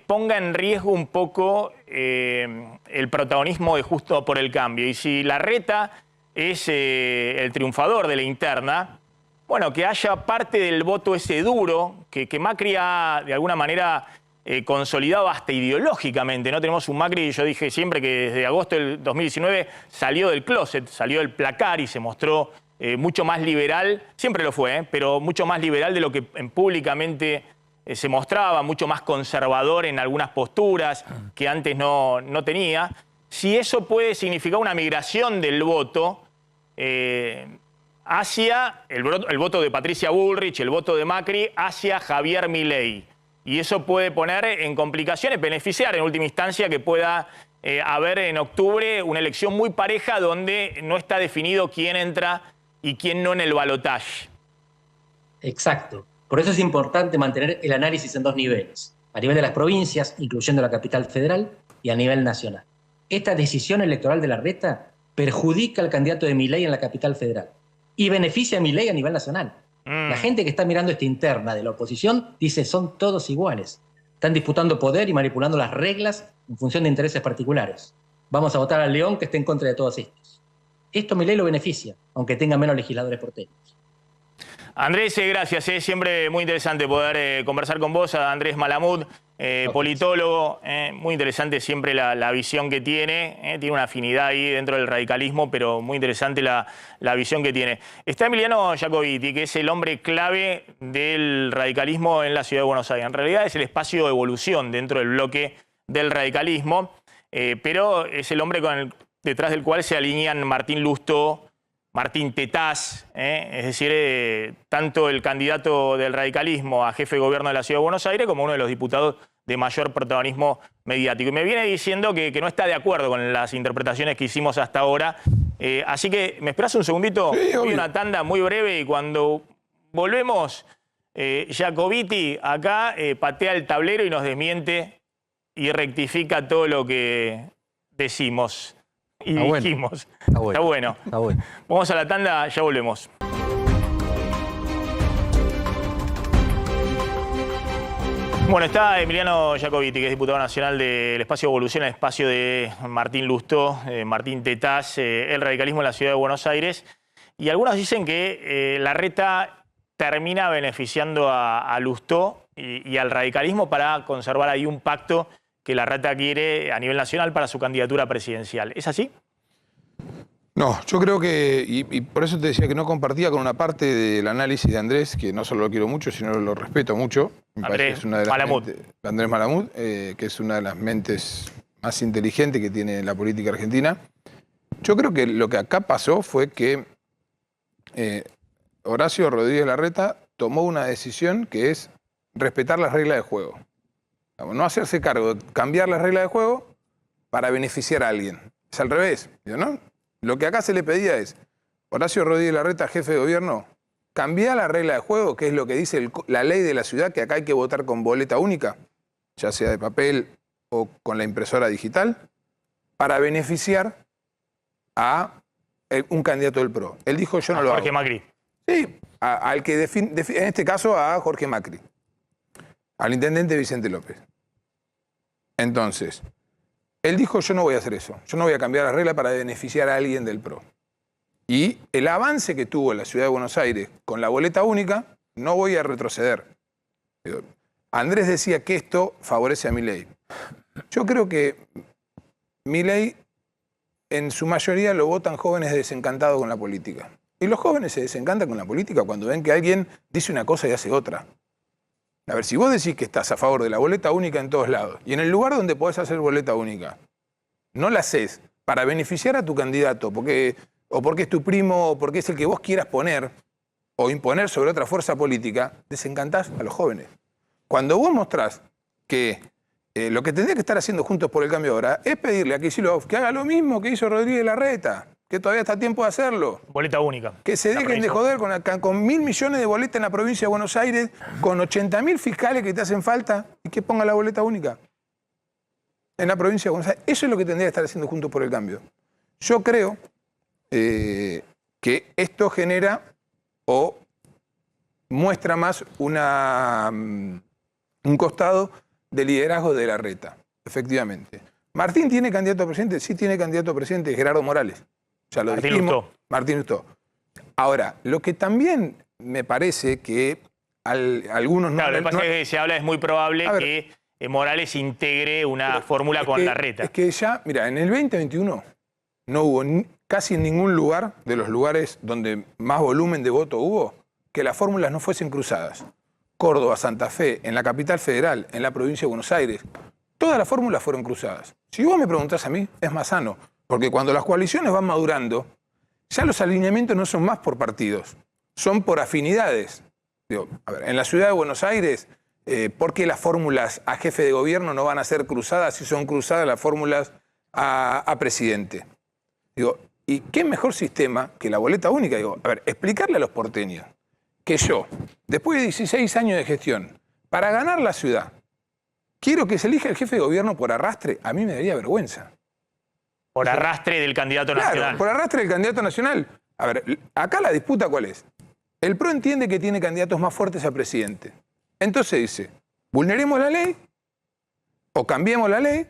ponga en riesgo un poco el protagonismo de Juntos por el Cambio. Y si Larreta es el triunfador de la interna, bueno, que haya parte del voto ese duro, que Macri ha de alguna manera consolidado hasta ideológicamente, ¿no? Tenemos un Macri, yo dije siempre que desde agosto del 2019 salió del closet, salió del placar y se mostró mucho más liberal, siempre lo fue, pero mucho más liberal de lo que públicamente se mostraba, mucho más conservador en algunas posturas que antes no tenía. Si eso puede significar una migración del voto hacia el voto de Patricia Bullrich, el voto de Macri, hacia Javier Milei. Y eso puede poner en complicaciones, beneficiar en última instancia que pueda haber en octubre una elección muy pareja donde no está definido quién entra y quién no en el balotaje. Exacto. Por eso es importante mantener el análisis en dos niveles. A nivel de las provincias, incluyendo la capital federal, y a nivel nacional. Esta decisión electoral de Larreta perjudica al candidato de Milei en la capital federal y beneficia a Milei a nivel nacional. La gente que está mirando esta interna de la oposición dice son todos iguales. Están disputando poder y manipulando las reglas en función de intereses particulares. Vamos a votar al León que esté en contra de todos estos. Esto Milei lo beneficia, aunque tenga menos legisladores porteños. Andrés, gracias. Siempre muy interesante poder conversar con vos. A Andrés Malamud, politólogo. Muy interesante siempre la visión que tiene. Tiene una afinidad ahí dentro del radicalismo, pero muy interesante la visión que tiene. Está Emiliano Jacobiti, que es el hombre clave del radicalismo en la ciudad de Buenos Aires. En realidad es el espacio de evolución dentro del bloque del radicalismo, pero es el hombre detrás del cual se alinean Martín Lustó, Martín Tetaz, es decir, tanto el candidato del radicalismo a jefe de gobierno de la Ciudad de Buenos Aires como uno de los diputados de mayor protagonismo mediático. Y me viene diciendo que no está de acuerdo con las interpretaciones que hicimos hasta ahora. Así que, ¿me esperás un segundito? Sí, voy a una tanda muy breve y cuando volvemos, Jacobiti acá patea el tablero y nos desmiente y rectifica todo lo que decimos. Y dijimos. Está bueno. Está bueno. Vamos a la tanda, ya volvemos. Bueno, está Emiliano Jacobiti, que es diputado nacional del Espacio Evolución, el espacio de Martín Lustó, Martín Tetaz, el radicalismo en la Ciudad de Buenos Aires. Y algunos dicen que Larreta termina beneficiando a Lustó y al radicalismo para conservar ahí un pacto que Larreta quiere a nivel nacional para su candidatura presidencial. ¿Es así? No, yo creo que, y por eso te decía que no compartía con una parte del análisis de Andrés, que no solo lo quiero mucho, sino lo respeto mucho. Andrés Malamud. Andrés Malamud, que es una de las mentes más inteligentes que tiene la política argentina. Yo creo que lo que acá pasó fue que Horacio Rodríguez Larreta tomó una decisión que es respetar las reglas de juego. No hacerse cargo de cambiar las reglas de juego para beneficiar a alguien. Es al revés, ¿no? Lo que acá se le pedía es, Horacio Rodríguez Larreta, jefe de gobierno, cambia la regla de juego, que es lo que dice la ley de la ciudad, que acá hay que votar con boleta única, ya sea de papel o con la impresora digital, para beneficiar a un candidato del PRO. Él dijo, yo no lo hago. Jorge Macri. Sí, al que en este caso a Jorge Macri, al intendente Vicente López. Entonces, él dijo, yo no voy a hacer eso, yo no voy a cambiar la regla para beneficiar a alguien del PRO. Y el avance que tuvo la Ciudad de Buenos Aires con la boleta única, no voy a retroceder. Andrés decía que esto favorece a Milei. Yo creo que Milei, en su mayoría, lo votan jóvenes desencantados con la política. Y los jóvenes se desencantan con la política cuando ven que alguien dice una cosa y hace otra. A ver, si vos decís que estás a favor de la boleta única en todos lados, y en el lugar donde podés hacer boleta única, no la haces para beneficiar a tu candidato, o porque es tu primo, o porque es el que vos quieras poner, o imponer sobre otra fuerza política, desencantás a los jóvenes. Cuando vos mostrás que lo que tendría que estar haciendo Juntos por el Cambio ahora es pedirle a Kicillof que haga lo mismo que hizo Rodríguez Larreta, que todavía está a tiempo de hacerlo. Boleta única. Que se dejen de joder con 1.000 millones de boletas en la provincia de Buenos Aires, con 80.000 fiscales que te hacen falta, y que pongan la boleta única en la provincia de Buenos Aires. Eso es lo que tendría que estar haciendo Juntos por el Cambio. Yo creo que esto genera o muestra más un costado de liderazgo de Larreta, efectivamente. ¿Martín tiene candidato a presidente? Sí tiene candidato a presidente, Gerardo Morales. Ya lo dijimos. Martín Lustó. Ahora, lo que también me parece que algunos... Claro, lo que pasa es que se habla, es muy probable que Morales integre una fórmula con Larreta. Es que ya, mira, en el 2021 no hubo casi en ningún lugar, de los lugares donde más volumen de voto hubo, que las fórmulas no fuesen cruzadas. Córdoba, Santa Fe, en la capital federal, en la provincia de Buenos Aires, todas las fórmulas fueron cruzadas. Si vos me preguntás a mí, es más sano. Porque cuando las coaliciones van madurando, ya los alineamientos no son más por partidos, son por afinidades. Digo, a ver, en la ciudad de Buenos Aires, ¿por qué las fórmulas a jefe de gobierno no van a ser cruzadas si son cruzadas las fórmulas a presidente? Digo, ¿y qué mejor sistema que la boleta única? Digo, a ver, explicarle a los porteños que yo, después de 16 años de gestión, para ganar la ciudad, quiero que se elija el jefe de gobierno por arrastre, a mí me daría vergüenza. Por arrastre del candidato nacional. Claro, por arrastre del candidato nacional. A ver, acá la disputa ¿cuál es? El PRO entiende que tiene candidatos más fuertes a presidente. Entonces dice, vulneremos la ley o cambiemos la ley.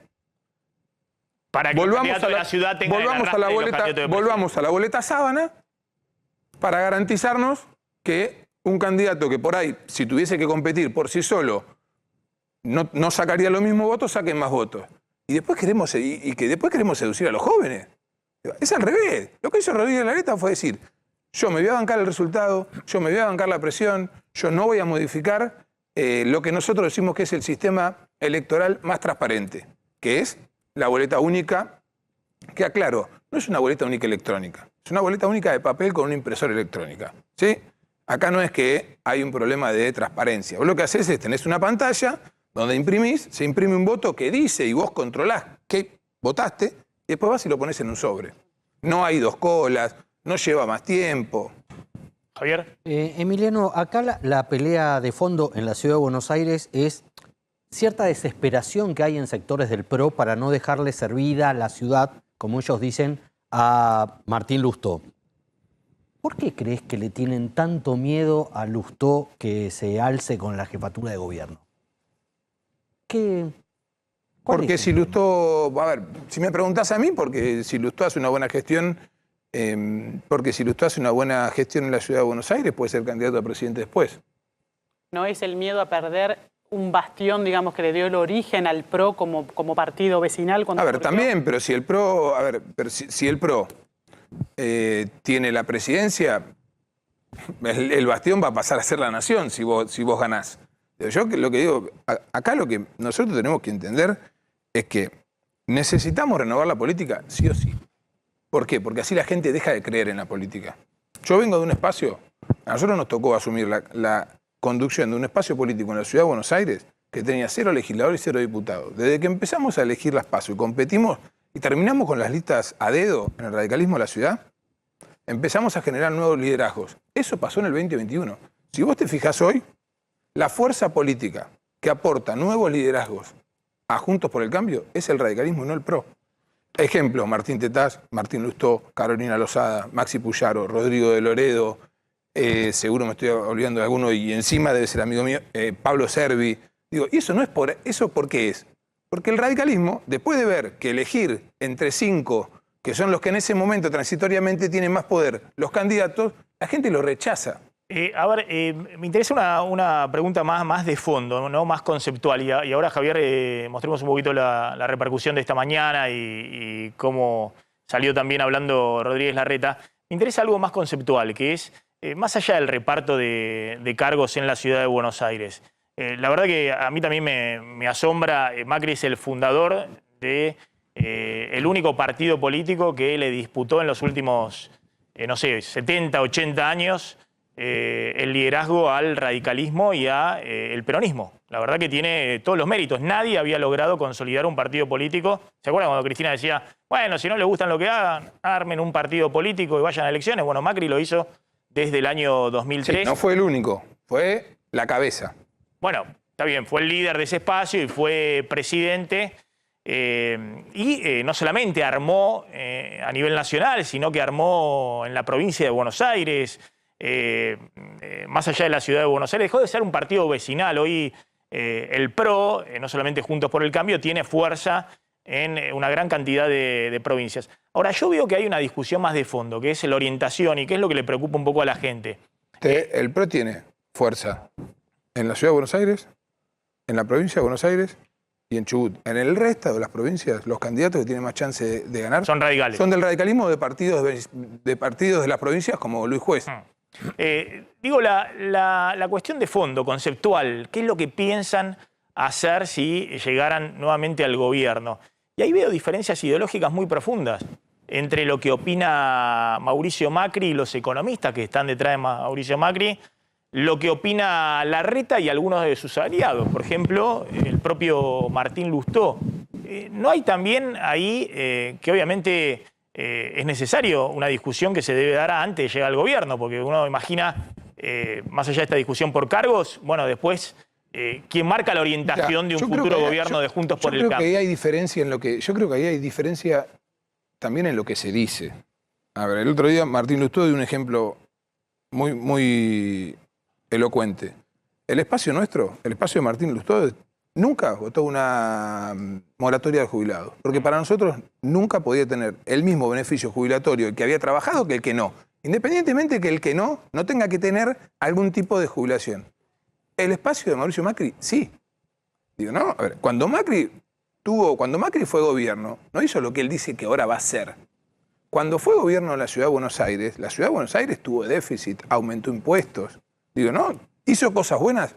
Para que el candidato de la ciudad tenga el arrastre de los candidatos de presidente. Volvamos a la boleta sábana para garantizarnos que un candidato que por ahí, si tuviese que competir por sí solo, no sacaría los mismos votos, saquen más votos. Y después queremos seducir a los jóvenes. Es al revés. Lo que hizo Rodríguez Larreta fue decir, yo me voy a bancar el resultado, yo me voy a bancar la presión, yo no voy a modificar lo que nosotros decimos que es el sistema electoral más transparente, que es la boleta única, que aclaro, no es una boleta única electrónica, es una boleta única de papel con una impresora electrónica, ¿sí? Acá no es que hay un problema de transparencia. Vos lo que haces es, tenés una pantalla donde imprimís, se imprime un voto que dice y vos controlás qué votaste, y después vas y lo pones en un sobre. No hay dos colas, no lleva más tiempo. Javier. Emiliano, acá la pelea de fondo en la ciudad de Buenos Aires es cierta desesperación que hay en sectores del PRO para no dejarle servida la ciudad, como ellos dicen, a Martín Lustó. ¿Por qué crees que le tienen tanto miedo a Lustó que se alce con la jefatura de gobierno? Porque si Lustó, a ver, si me preguntás a mí, porque si Lustó hace una buena gestión, en la ciudad de Buenos Aires, puede ser candidato a presidente después. No es el miedo a perder un bastión, digamos, que le dio el origen al PRO como partido vecinal. A ver, también, pero si el PRO, si el PRO tiene la presidencia, el bastión va a pasar a ser la nación si vos ganás. Yo lo que digo, acá lo que nosotros tenemos que entender es que necesitamos renovar la política sí o sí. ¿Por qué? Porque así la gente deja de creer en la política. Yo vengo de un espacio, a nosotros nos tocó asumir la conducción de un espacio político en la ciudad de Buenos Aires que tenía 0 legisladores y 0 diputados. Desde que empezamos a elegir las PASO y competimos y terminamos con las listas a dedo en el radicalismo de la ciudad, empezamos a generar nuevos liderazgos. Eso pasó en el 2021. Si vos te fijás hoy, la fuerza política que aporta nuevos liderazgos a Juntos por el Cambio es el radicalismo y no el PRO. Ejemplo, Martín Tetaz, Martín Lustó, Carolina Lozada, Maxi Puyaro, Rodrigo de Loredo, seguro me estoy olvidando de alguno y encima debe ser amigo mío, Pablo Servi. Digo, y eso no es ¿por qué es? Porque el radicalismo, después de ver que elegir entre 5, que son los que en ese momento transitoriamente tienen más poder, los candidatos, la gente lo rechaza. Me interesa una pregunta más de fondo, ¿no? Más conceptual. Y ahora, Javier, mostremos un poquito la repercusión de esta mañana y cómo salió también hablando Rodríguez Larreta. Me interesa algo más conceptual, que es, más allá del reparto de cargos en la ciudad de Buenos Aires. La verdad que a mí también me asombra, Macri es el fundador de el único partido político que le disputó en los últimos, 70, 80 años, el liderazgo al radicalismo y al peronismo. La verdad que tiene todos los méritos. Nadie había logrado consolidar un partido político. ¿Se acuerdan cuando Cristina decía, bueno, si no les gustan lo que hagan, armen un partido político y vayan a elecciones? Bueno, Macri lo hizo desde el año 2003. Sí, no fue el único, fue la cabeza. Bueno, está bien, fue el líder de ese espacio y fue presidente. No solamente armó a nivel nacional, sino que armó en la provincia de Buenos Aires, más allá de la ciudad de Buenos Aires, dejó de ser un partido vecinal. Hoy el PRO, no solamente Juntos por el Cambio, tiene fuerza en una gran cantidad de provincias. Ahora, yo veo que hay una discusión más de fondo, que es la orientación y que es lo que le preocupa un poco a la gente. El PRO tiene fuerza en la ciudad de Buenos Aires, en la provincia de Buenos Aires y en Chubut. En el resto de las provincias, los candidatos que tienen más chance de ganar son radicales. Son del radicalismo de partidos de las provincias como Luis Juez. La cuestión de fondo, conceptual, ¿qué es lo que piensan hacer si llegaran nuevamente al gobierno? Y ahí veo diferencias ideológicas muy profundas entre lo que opina Mauricio Macri y los economistas que están detrás de Mauricio Macri, lo que opina Larreta y algunos de sus aliados, por ejemplo, el propio Martín Lustó. ¿No hay también ahí que obviamente es necesario una discusión que se debe dar antes de llegar al gobierno? Porque uno imagina, más allá de esta discusión por cargos, bueno, después, ¿quién marca la orientación de un futuro gobierno de Juntos por el Cambio? Yo creo que ahí hay diferencia también en lo que se dice. A ver, el otro día Martín Lustó dio un ejemplo muy elocuente. El espacio nuestro, el espacio de Martín Lustó, nunca votó una moratoria del jubilado. Porque para nosotros nunca podía tener el mismo beneficio jubilatorio el que había trabajado que el que no. Independientemente que el que no tenga que tener algún tipo de jubilación. El espacio de Mauricio Macri, sí. Digo, no, a ver, cuando Macri fue gobierno, no hizo lo que él dice que ahora va a hacer. Cuando fue gobierno de la Ciudad de Buenos Aires, la Ciudad de Buenos Aires tuvo déficit, aumentó impuestos. Digo, no, hizo cosas buenas,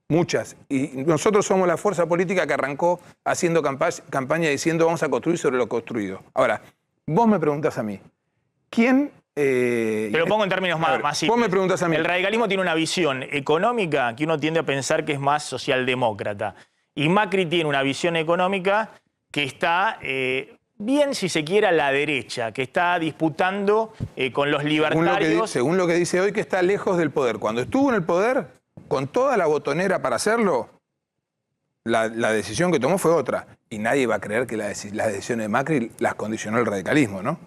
muchas. Y nosotros somos la fuerza política que arrancó haciendo campaña diciendo vamos a construir sobre lo construido. Ahora, vos me preguntás a mí, ¿quién... Te lo pongo en términos más simples. Vos me preguntás a mí. El radicalismo tiene una visión económica que uno tiende a pensar que es más socialdemócrata. Y Macri tiene una visión económica que está bien, si se quiere, a la derecha, que está disputando con los libertarios. Según lo que dice hoy, que está lejos del poder. Cuando estuvo en el poder, con toda la botonera para hacerlo, la decisión que tomó fue otra. Y nadie va a creer que las decisiones de Macri las condicionó el radicalismo, ¿no?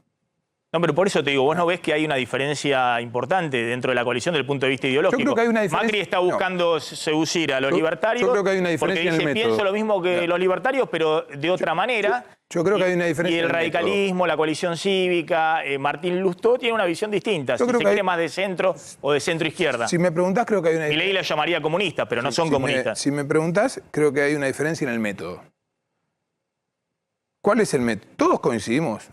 No, pero por eso te digo, vos no ves que hay una diferencia importante dentro de la coalición desde el punto de vista ideológico. Yo creo que hay una diferencia. Macri está buscando seducir a los libertarios. Yo creo que hay una diferencia porque en el dice, método. pienso lo mismo que los libertarios, pero de otra manera. Yo creo que hay una diferencia Y el en el radicalismo, la coalición cívica, Martín Lustó tiene una visión distinta. Si se quiere más de centro o de centro izquierda. Si me preguntás, creo que hay una diferencia. Milei la llamaría comunista, pero no son comunistas. Si me preguntás, creo que hay una diferencia en el método. ¿Cuál es el método? Todos coincidimos,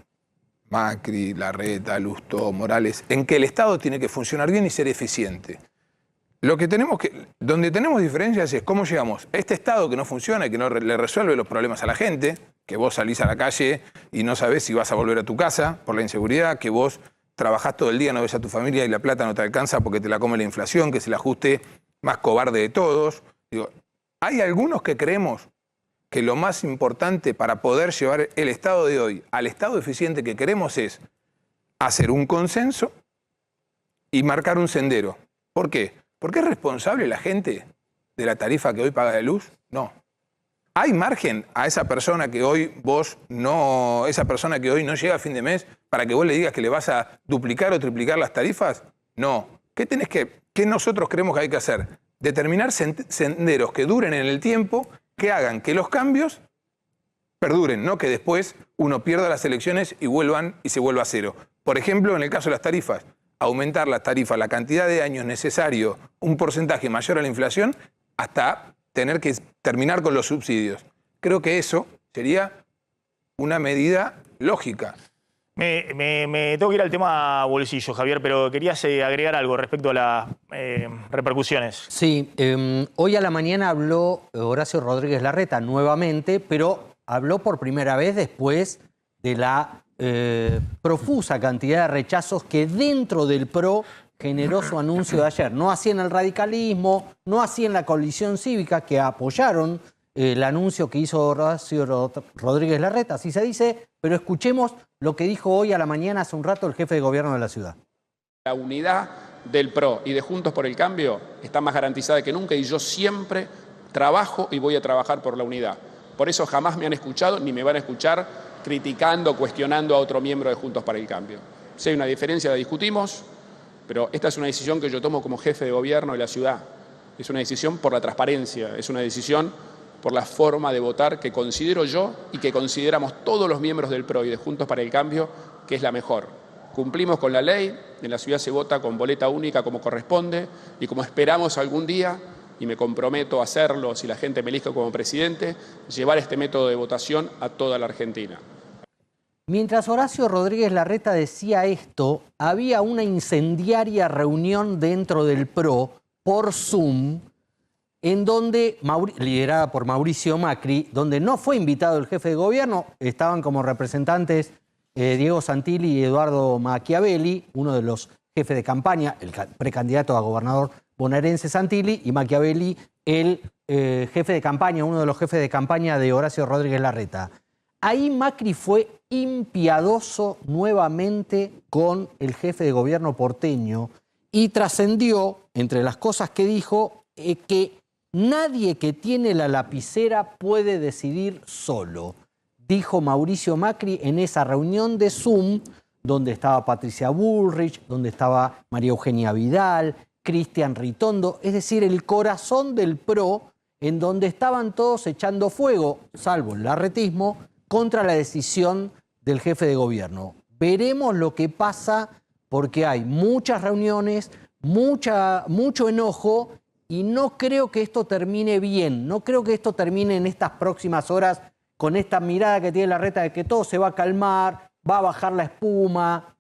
Macri, Larreta, Lustó, Morales, en que el Estado tiene que funcionar bien y ser eficiente. Donde tenemos diferencias es cómo llegamos a este Estado que no funciona y que no le resuelve los problemas a la gente, que vos salís a la calle y no sabés si vas a volver a tu casa por la inseguridad, que vos trabajás todo el día, no ves a tu familia y la plata no te alcanza porque te la come la inflación, que es el ajuste más cobarde de todos. Digo, hay algunos que creemos que lo más importante para poder llevar el Estado de hoy al Estado eficiente que queremos es hacer un consenso y marcar un sendero. ¿Por qué? ¿Porque es responsable la gente de la tarifa que hoy paga de luz? No. ¿Hay margen a esa persona que hoy no llega a fin de mes para que vos le digas que le vas a duplicar o triplicar las tarifas? No. ¿Qué nosotros creemos que hay que hacer? Determinar senderos que duren en el tiempo, que hagan que los cambios perduren, no que después uno pierda las elecciones y se vuelva a cero. Por ejemplo, en el caso de las tarifas, aumentar las tarifas, la cantidad de años necesario, un porcentaje mayor a la inflación, hasta tener que terminar con los subsidios. Creo que eso sería una medida lógica. Me tengo que ir al tema bolsillo, Javier, pero querías agregar algo respecto a las repercusiones. Sí, hoy a la mañana habló Horacio Rodríguez Larreta nuevamente, pero habló por primera vez después de la profusa cantidad de rechazos que dentro del PRO generó su anuncio de ayer. No así en el radicalismo, no así en la coalición cívica, que apoyaron el anuncio que hizo Horacio Rodríguez Larreta, así se dice, pero escuchemos lo que dijo hoy a la mañana, hace un rato, el jefe de gobierno de la ciudad. La unidad del PRO y de Juntos por el Cambio está más garantizada que nunca y yo siempre trabajo y voy a trabajar por la unidad. Por eso jamás me han escuchado ni me van a escuchar criticando, cuestionando a otro miembro de Juntos por el Cambio. Si hay una diferencia la discutimos, pero esta es una decisión que yo tomo como jefe de gobierno de la ciudad. Es una decisión por la transparencia, es una decisión por la forma de votar que considero yo y que consideramos todos los miembros del PRO y de Juntos para el Cambio que es la mejor. Cumplimos con la ley, en la ciudad se vota con boleta única como corresponde y como esperamos algún día, y me comprometo a hacerlo si la gente me elige como presidente, llevar este método de votación a toda la Argentina. Mientras Horacio Rodríguez Larreta decía esto, había una incendiaria reunión dentro del PRO por Zoom, en donde, liderada por Mauricio Macri, donde no fue invitado el jefe de gobierno, estaban como representantes Diego Santilli y Eduardo Machiavelli, uno de los jefes de campaña, el precandidato a gobernador bonaerense Santilli, y Machiavelli, el jefe de campaña, uno de los jefes de campaña de Horacio Rodríguez Larreta. Ahí Macri fue impiadoso nuevamente con el jefe de gobierno porteño y trascendió, entre las cosas que dijo, que nadie que tiene la lapicera puede decidir solo, dijo Mauricio Macri en esa reunión de Zoom, donde estaba Patricia Bullrich, donde estaba María Eugenia Vidal, Cristian Ritondo, es decir, el corazón del PRO, en donde estaban todos echando fuego, salvo el larretismo, contra la decisión del jefe de gobierno. Veremos lo que pasa porque hay muchas reuniones, mucho enojo y no creo que esto termine bien, no creo que esto termine en estas próximas horas con esta mirada que tiene Larreta de que todo se va a calmar, va a bajar la espuma.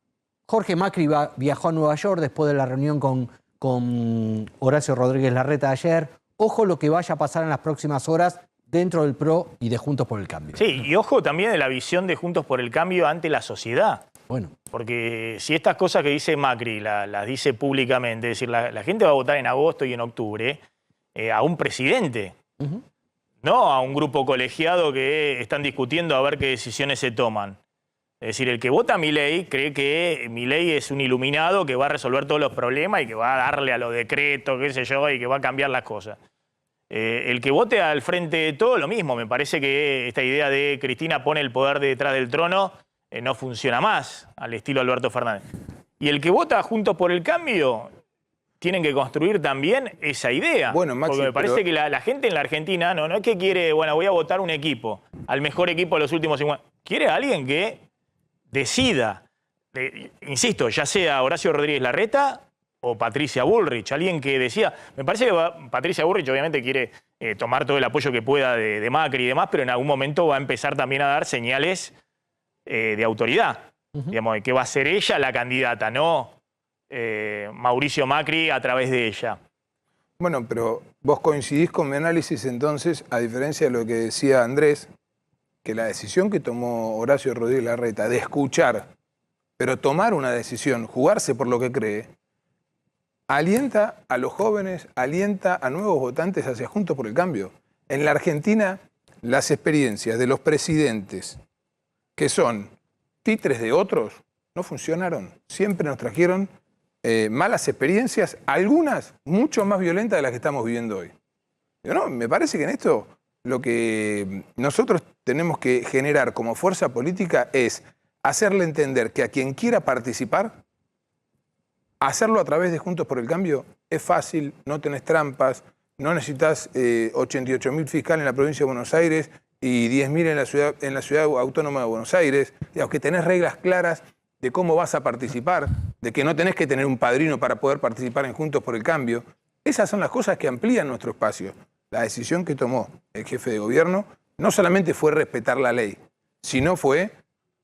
Jorge Macri viajó a Nueva York después de la reunión con Horacio Rodríguez Larreta ayer. Ojo lo que vaya a pasar en las próximas horas dentro del PRO y de Juntos por el Cambio. Sí, y ojo también de la visión de Juntos por el Cambio ante la sociedad. Bueno. Porque si estas cosas que dice Macri las dice públicamente, es decir, la gente va a votar en agosto y en octubre a un presidente, no a un grupo colegiado que están discutiendo a ver qué decisiones se toman. Es decir, el que vota a Milei cree que Milei es un iluminado que va a resolver todos los problemas y que va a darle a los decretos, qué sé yo, y que va a cambiar las cosas. El que vote al frente de todo, lo mismo. Me parece que esta idea de Cristina pone el poder detrás del trono no funciona más, al estilo Alberto Fernández. Y el que vota Juntos por el Cambio, tienen que construir también esa idea. Bueno, Maxi, porque me parece que la gente en la Argentina no es que quiere, bueno, voy a votar un equipo, al mejor equipo de los últimos 50. Quiere a alguien que decida, insisto, ya sea Horacio Rodríguez Larreta o Patricia Bullrich, alguien que decida. Me parece que Patricia Bullrich obviamente quiere tomar todo el apoyo que pueda de Macri y demás, pero en algún momento va a empezar también a dar señales de autoridad. Digamos, de que va a ser ella la candidata, no Mauricio Macri a través de ella. Bueno, pero vos coincidís con mi análisis entonces, a diferencia de lo que decía Andrés, que la decisión que tomó Horacio Rodríguez Larreta de escuchar, pero tomar una decisión, jugarse por lo que cree, alienta a los jóvenes, alienta a nuevos votantes hacia Juntos por el Cambio. En la Argentina, las experiencias de los presidentes que son títeres de otros no funcionaron. Siempre nos trajeron malas experiencias, algunas mucho más violentas de las que estamos viviendo hoy. No, me parece que en esto lo que nosotros tenemos que generar como fuerza política es hacerle entender que a quien quiera participar, hacerlo a través de Juntos por el Cambio es fácil, no tenés trampas, no necesitas 88.000 fiscales en la provincia de Buenos Aires y 10.000 en la ciudad autónoma de Buenos Aires, digamos que tenés reglas claras de cómo vas a participar, de que no tenés que tener un padrino para poder participar en Juntos por el Cambio. Esas son las cosas que amplían nuestro espacio. La decisión que tomó el jefe de gobierno no solamente fue respetar la ley, sino fue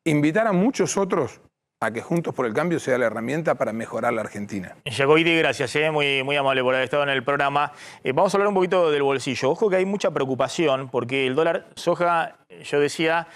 invitar a muchos otros a que Juntos por el Cambio sea la herramienta para mejorar la Argentina. Jacoiti, gracias, muy amable por haber estado en el programa. Vamos a hablar un poquito del bolsillo. Ojo que hay mucha preocupación porque el dólar soja, yo decía,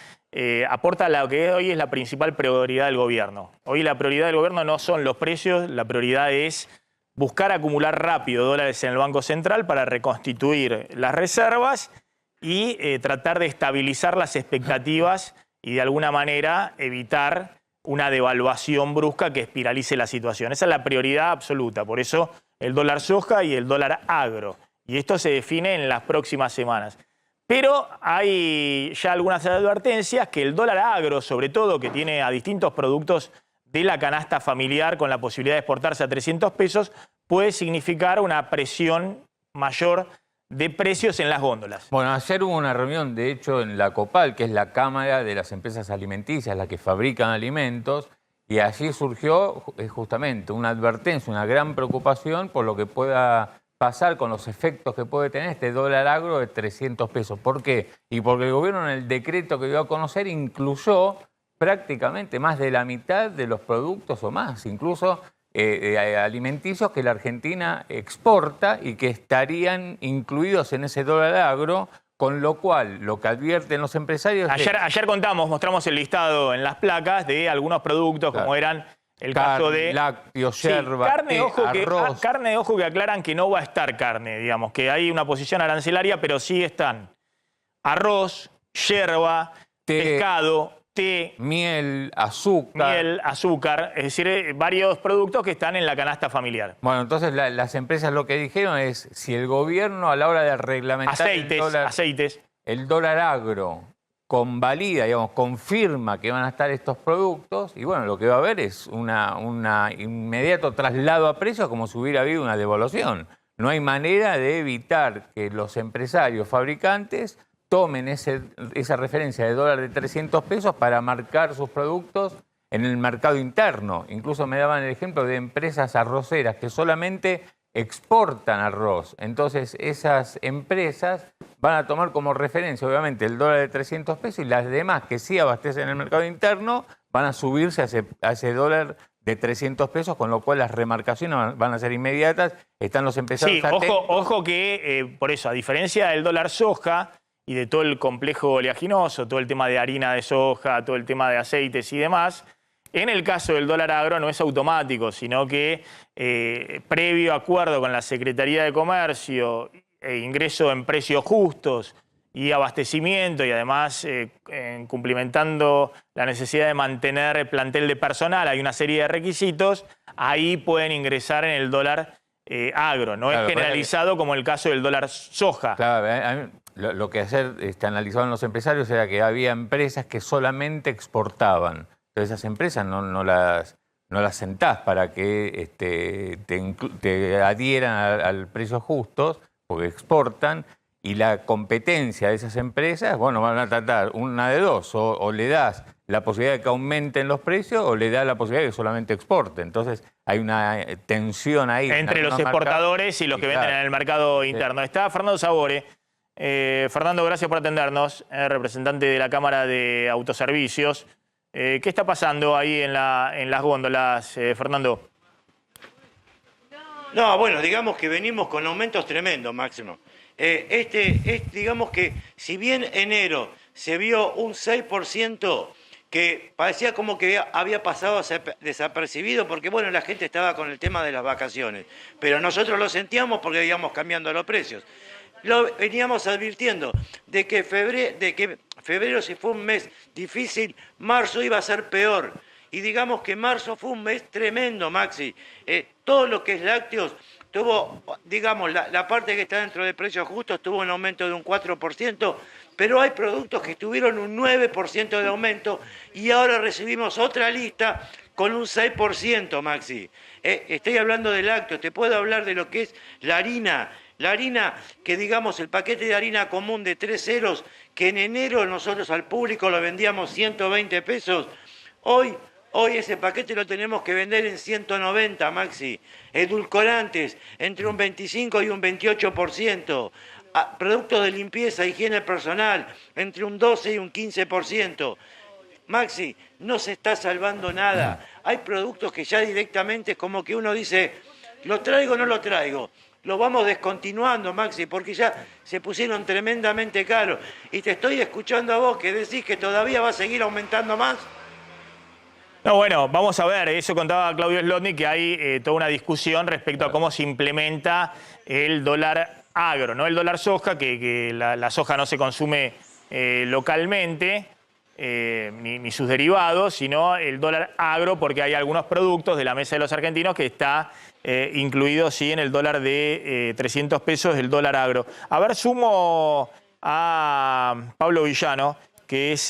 aporta lo que hoy es la principal prioridad del gobierno. Hoy la prioridad del gobierno no son los precios, la prioridad es buscar acumular rápido dólares en el Banco Central para reconstituir las reservas y tratar de estabilizar las expectativas y de alguna manera evitar una devaluación brusca que espiralice la situación. Esa es la prioridad absoluta. Por eso el dólar soja y el dólar agro. Y esto se define en las próximas semanas. Pero hay ya algunas advertencias que el dólar agro, sobre todo, que tiene a distintos productos de la canasta familiar con la posibilidad de exportarse a 300 pesos, puede significar una presión mayor de precios en las góndolas. Bueno, ayer hubo una reunión, de hecho, en la COPAL, que es la Cámara de las Empresas Alimenticias, las que fabrican alimentos, y allí surgió justamente una advertencia, una gran preocupación por lo que pueda pasar con los efectos que puede tener este dólar agro de 300 pesos. ¿Por qué? Y porque el gobierno en el decreto que dio a conocer incluyó prácticamente más de la mitad de los productos o más, incluso alimenticios que la Argentina exporta y que estarían incluidos en ese dólar agro, con lo cual lo que advierten los empresarios... Ayer mostramos el listado en las placas de algunos productos, claro, como eran el caso de... lácteos, yerba, carne, arroz. Carne, ojo que aclaran que no va a estar carne, digamos, que hay una posición arancelaria, pero sí están arroz, yerba, pescado, té, miel, azúcar, es decir, varios productos que están en la canasta familiar. Bueno, entonces las empresas lo que dijeron es, si el gobierno a la hora de reglamentar aceites, el dólar agro convalida, digamos, confirma que van a estar estos productos y bueno, lo que va a haber es un inmediato traslado a precios como si hubiera habido una devaluación. No hay manera de evitar que los empresarios fabricantes tomen esa referencia de dólar de 300 pesos para marcar sus productos en el mercado interno. Incluso me daban el ejemplo de empresas arroceras que solamente exportan arroz. Entonces esas empresas van a tomar como referencia obviamente el dólar de 300 pesos y las demás que sí abastecen el mercado interno van a subirse a ese dólar de 300 pesos, con lo cual las remarcaciones van a ser inmediatas. Están los empresarios atentos. Ojo que por eso, a diferencia del dólar soja y de todo el complejo oleaginoso, todo el tema de harina de soja, todo el tema de aceites y demás, en el caso del dólar agro no es automático, sino que previo acuerdo con la Secretaría de Comercio, ingreso en precios justos y abastecimiento y además cumplimentando la necesidad de mantener plantel de personal, hay una serie de requisitos, ahí pueden ingresar en el dólar agro. No es generalizado como el caso del dólar soja. Claro, lo que ayer analizaban los empresarios era que había empresas que solamente exportaban. Entonces esas empresas no las sentás para que te adhieran al precio justos, porque exportan, y la competencia de esas empresas, bueno, van a tratar una de dos, o le das la posibilidad de que aumenten los precios o le das la posibilidad de que solamente exporten. Entonces hay una tensión ahí. Entre los exportadores y los que venden en el mercado interno. Está Fernando Sabore. Fernando, gracias por atendernos, representante de la Cámara de Autoservicios. ¿Qué está pasando ahí en las góndolas, Fernando? No, bueno, digamos que venimos con aumentos tremendos, Máximo. Digamos que si bien enero se vio un 6% que parecía como que había pasado desapercibido porque, bueno, la gente estaba con el tema de las vacaciones, pero nosotros lo sentíamos porque íbamos cambiando los precios. Lo veníamos advirtiendo de que febrero, si fue un mes difícil, marzo iba a ser peor. Y digamos que marzo fue un mes tremendo, Maxi. Todo lo que es lácteos tuvo, digamos, la parte que está dentro de precios justos tuvo un aumento de un 4%, pero hay productos que tuvieron un 9% de aumento y ahora recibimos otra lista con un 6%, Maxi. Estoy hablando de lácteos, te puedo hablar de lo que es la harina. La harina, que digamos el paquete de harina común de 3 ceros, que en enero nosotros al público lo vendíamos 120 pesos, hoy ese paquete lo tenemos que vender en 190, Maxi. Edulcorantes, entre un 25 y un 28%. Productos de limpieza, higiene personal, entre un 12 y un 15%. Maxi, no se está salvando nada. Hay productos que ya directamente es como que uno dice, ¿lo traigo o no lo traigo? Lo vamos descontinuando, Maxi, porque ya se pusieron tremendamente caros. Y te estoy escuchando a vos que decís que todavía va a seguir aumentando más. No, bueno, vamos a ver, eso contaba Claudio Slotnick, que hay toda una discusión respecto a cómo se implementa el dólar agro, no el dólar soja, que la soja no se consume localmente, ni sus derivados, sino el dólar agro, porque hay algunos productos de la mesa de los argentinos que está incluido, sí, en el dólar de 300 pesos, el dólar agro. A ver, sumo a Pablo Villano, que es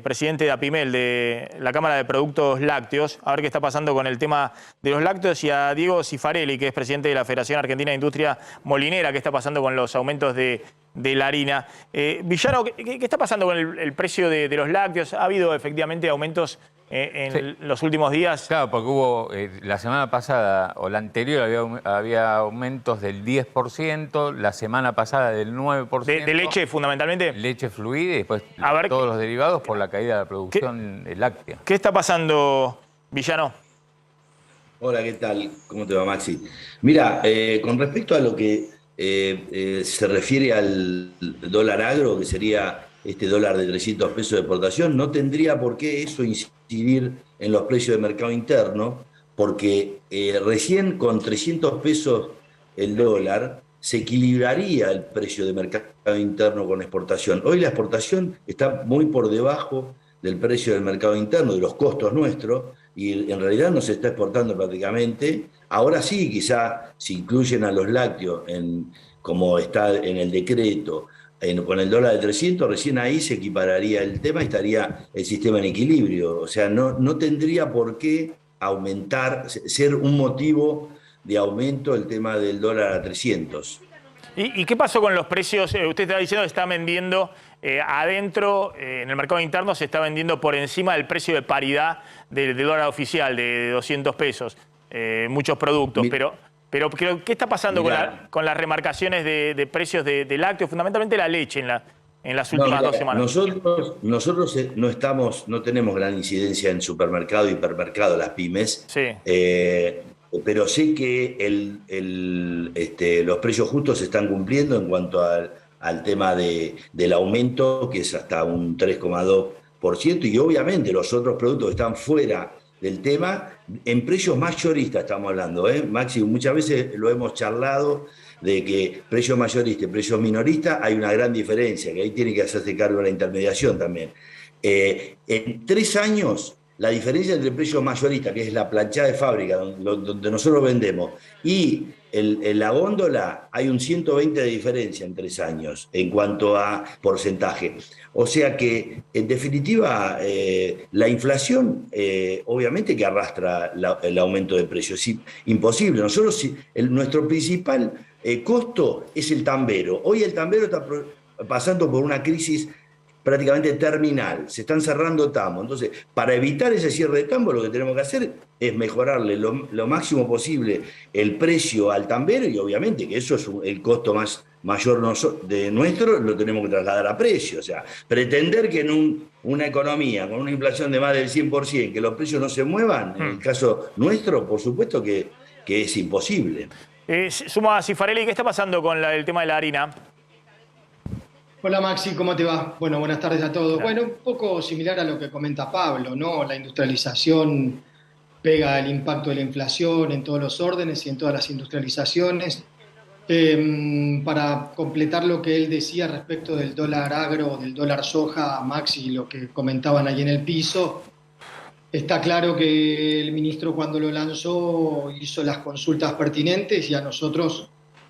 presidente de APIMEL, de la Cámara de Productos Lácteos, a ver qué está pasando con el tema de los lácteos, y a Diego Cifarelli, que es presidente de la Federación Argentina de Industria Molinera, qué está pasando con los aumentos de la harina. Villano, ¿qué está pasando con el precio de los lácteos? ¿Ha habido efectivamente aumentos en los últimos días? Claro, porque hubo la semana pasada o la anterior había aumentos del 10%, la semana pasada del 9%. ¿De leche fundamentalmente? Leche fluida y después a ver, todos los derivados por la caída de la producción láctea. ¿Qué está pasando, Villano? Hola, ¿qué tal? ¿Cómo te va, Maxi? Mira, con respecto a lo que se refiere al dólar agro, que sería este dólar de 300 pesos de exportación, no tendría por qué eso incidir en los precios de mercado interno, porque recién con 300 pesos el dólar se equilibraría el precio de mercado interno con exportación. Hoy la exportación está muy por debajo del precio del mercado interno, de los costos nuestros, y en realidad no se está exportando prácticamente. Ahora sí, quizá si incluyen a los lácteos como está en el decreto, con el dólar de 300, recién ahí se equipararía el tema y estaría el sistema en equilibrio. O sea, no tendría por qué aumentar, ser un motivo de aumento el tema del dólar a 300. ¿Y qué pasó con los precios? Usted está diciendo que está vendiendo adentro, en el mercado interno se está vendiendo por encima del precio de paridad del dólar oficial de 200 pesos, muchos productos, pero ¿qué está pasando con las remarcaciones de precios de lácteos, fundamentalmente la leche en las últimas 2 semanas? Nosotros no tenemos gran incidencia en supermercado y hipermercado, las pymes. Sí. Pero sé que los precios justos se están cumpliendo en cuanto al tema del aumento, que es hasta un 3,2%, y obviamente los otros productos que están fuera del tema, en precios mayoristas estamos hablando, Maxi, muchas veces lo hemos charlado, de que precios mayoristas y precios minoristas hay una gran diferencia, que ahí tiene que hacerse cargo la intermediación también. En 3 años, la diferencia entre el precio mayorista, que es la planchada de fábrica, donde nosotros vendemos, y la góndola, hay un 120 de diferencia en 3 años en cuanto a porcentaje. O sea que, en definitiva, la inflación obviamente que arrastra el aumento de precios. Es imposible. Nuestro principal costo es el tambero. Hoy el tambero está pasando por una crisis prácticamente terminal, se están cerrando tambos. Entonces, para evitar ese cierre de tambos, lo que tenemos que hacer es mejorarle lo máximo posible el precio al tambero, y obviamente que eso es el costo mayor de nuestro, lo tenemos que trasladar a precio. O sea, pretender que en una economía con una inflación de más del 100%, que los precios no se muevan, en el caso nuestro, por supuesto que es imposible. Sumo a Cifarelli, ¿qué está pasando con el tema de la harina? Hola Maxi, ¿cómo te va? Bueno, buenas tardes a todos. Bueno, un poco similar a lo que comenta Pablo, ¿no? La industrialización pega el impacto de la inflación en todos los órdenes y en todas las industrializaciones. Para completar lo que él decía respecto del dólar agro, del dólar soja, Maxi, lo que comentaban ahí en el piso, está claro que el ministro cuando lo lanzó hizo las consultas pertinentes, y a nosotros,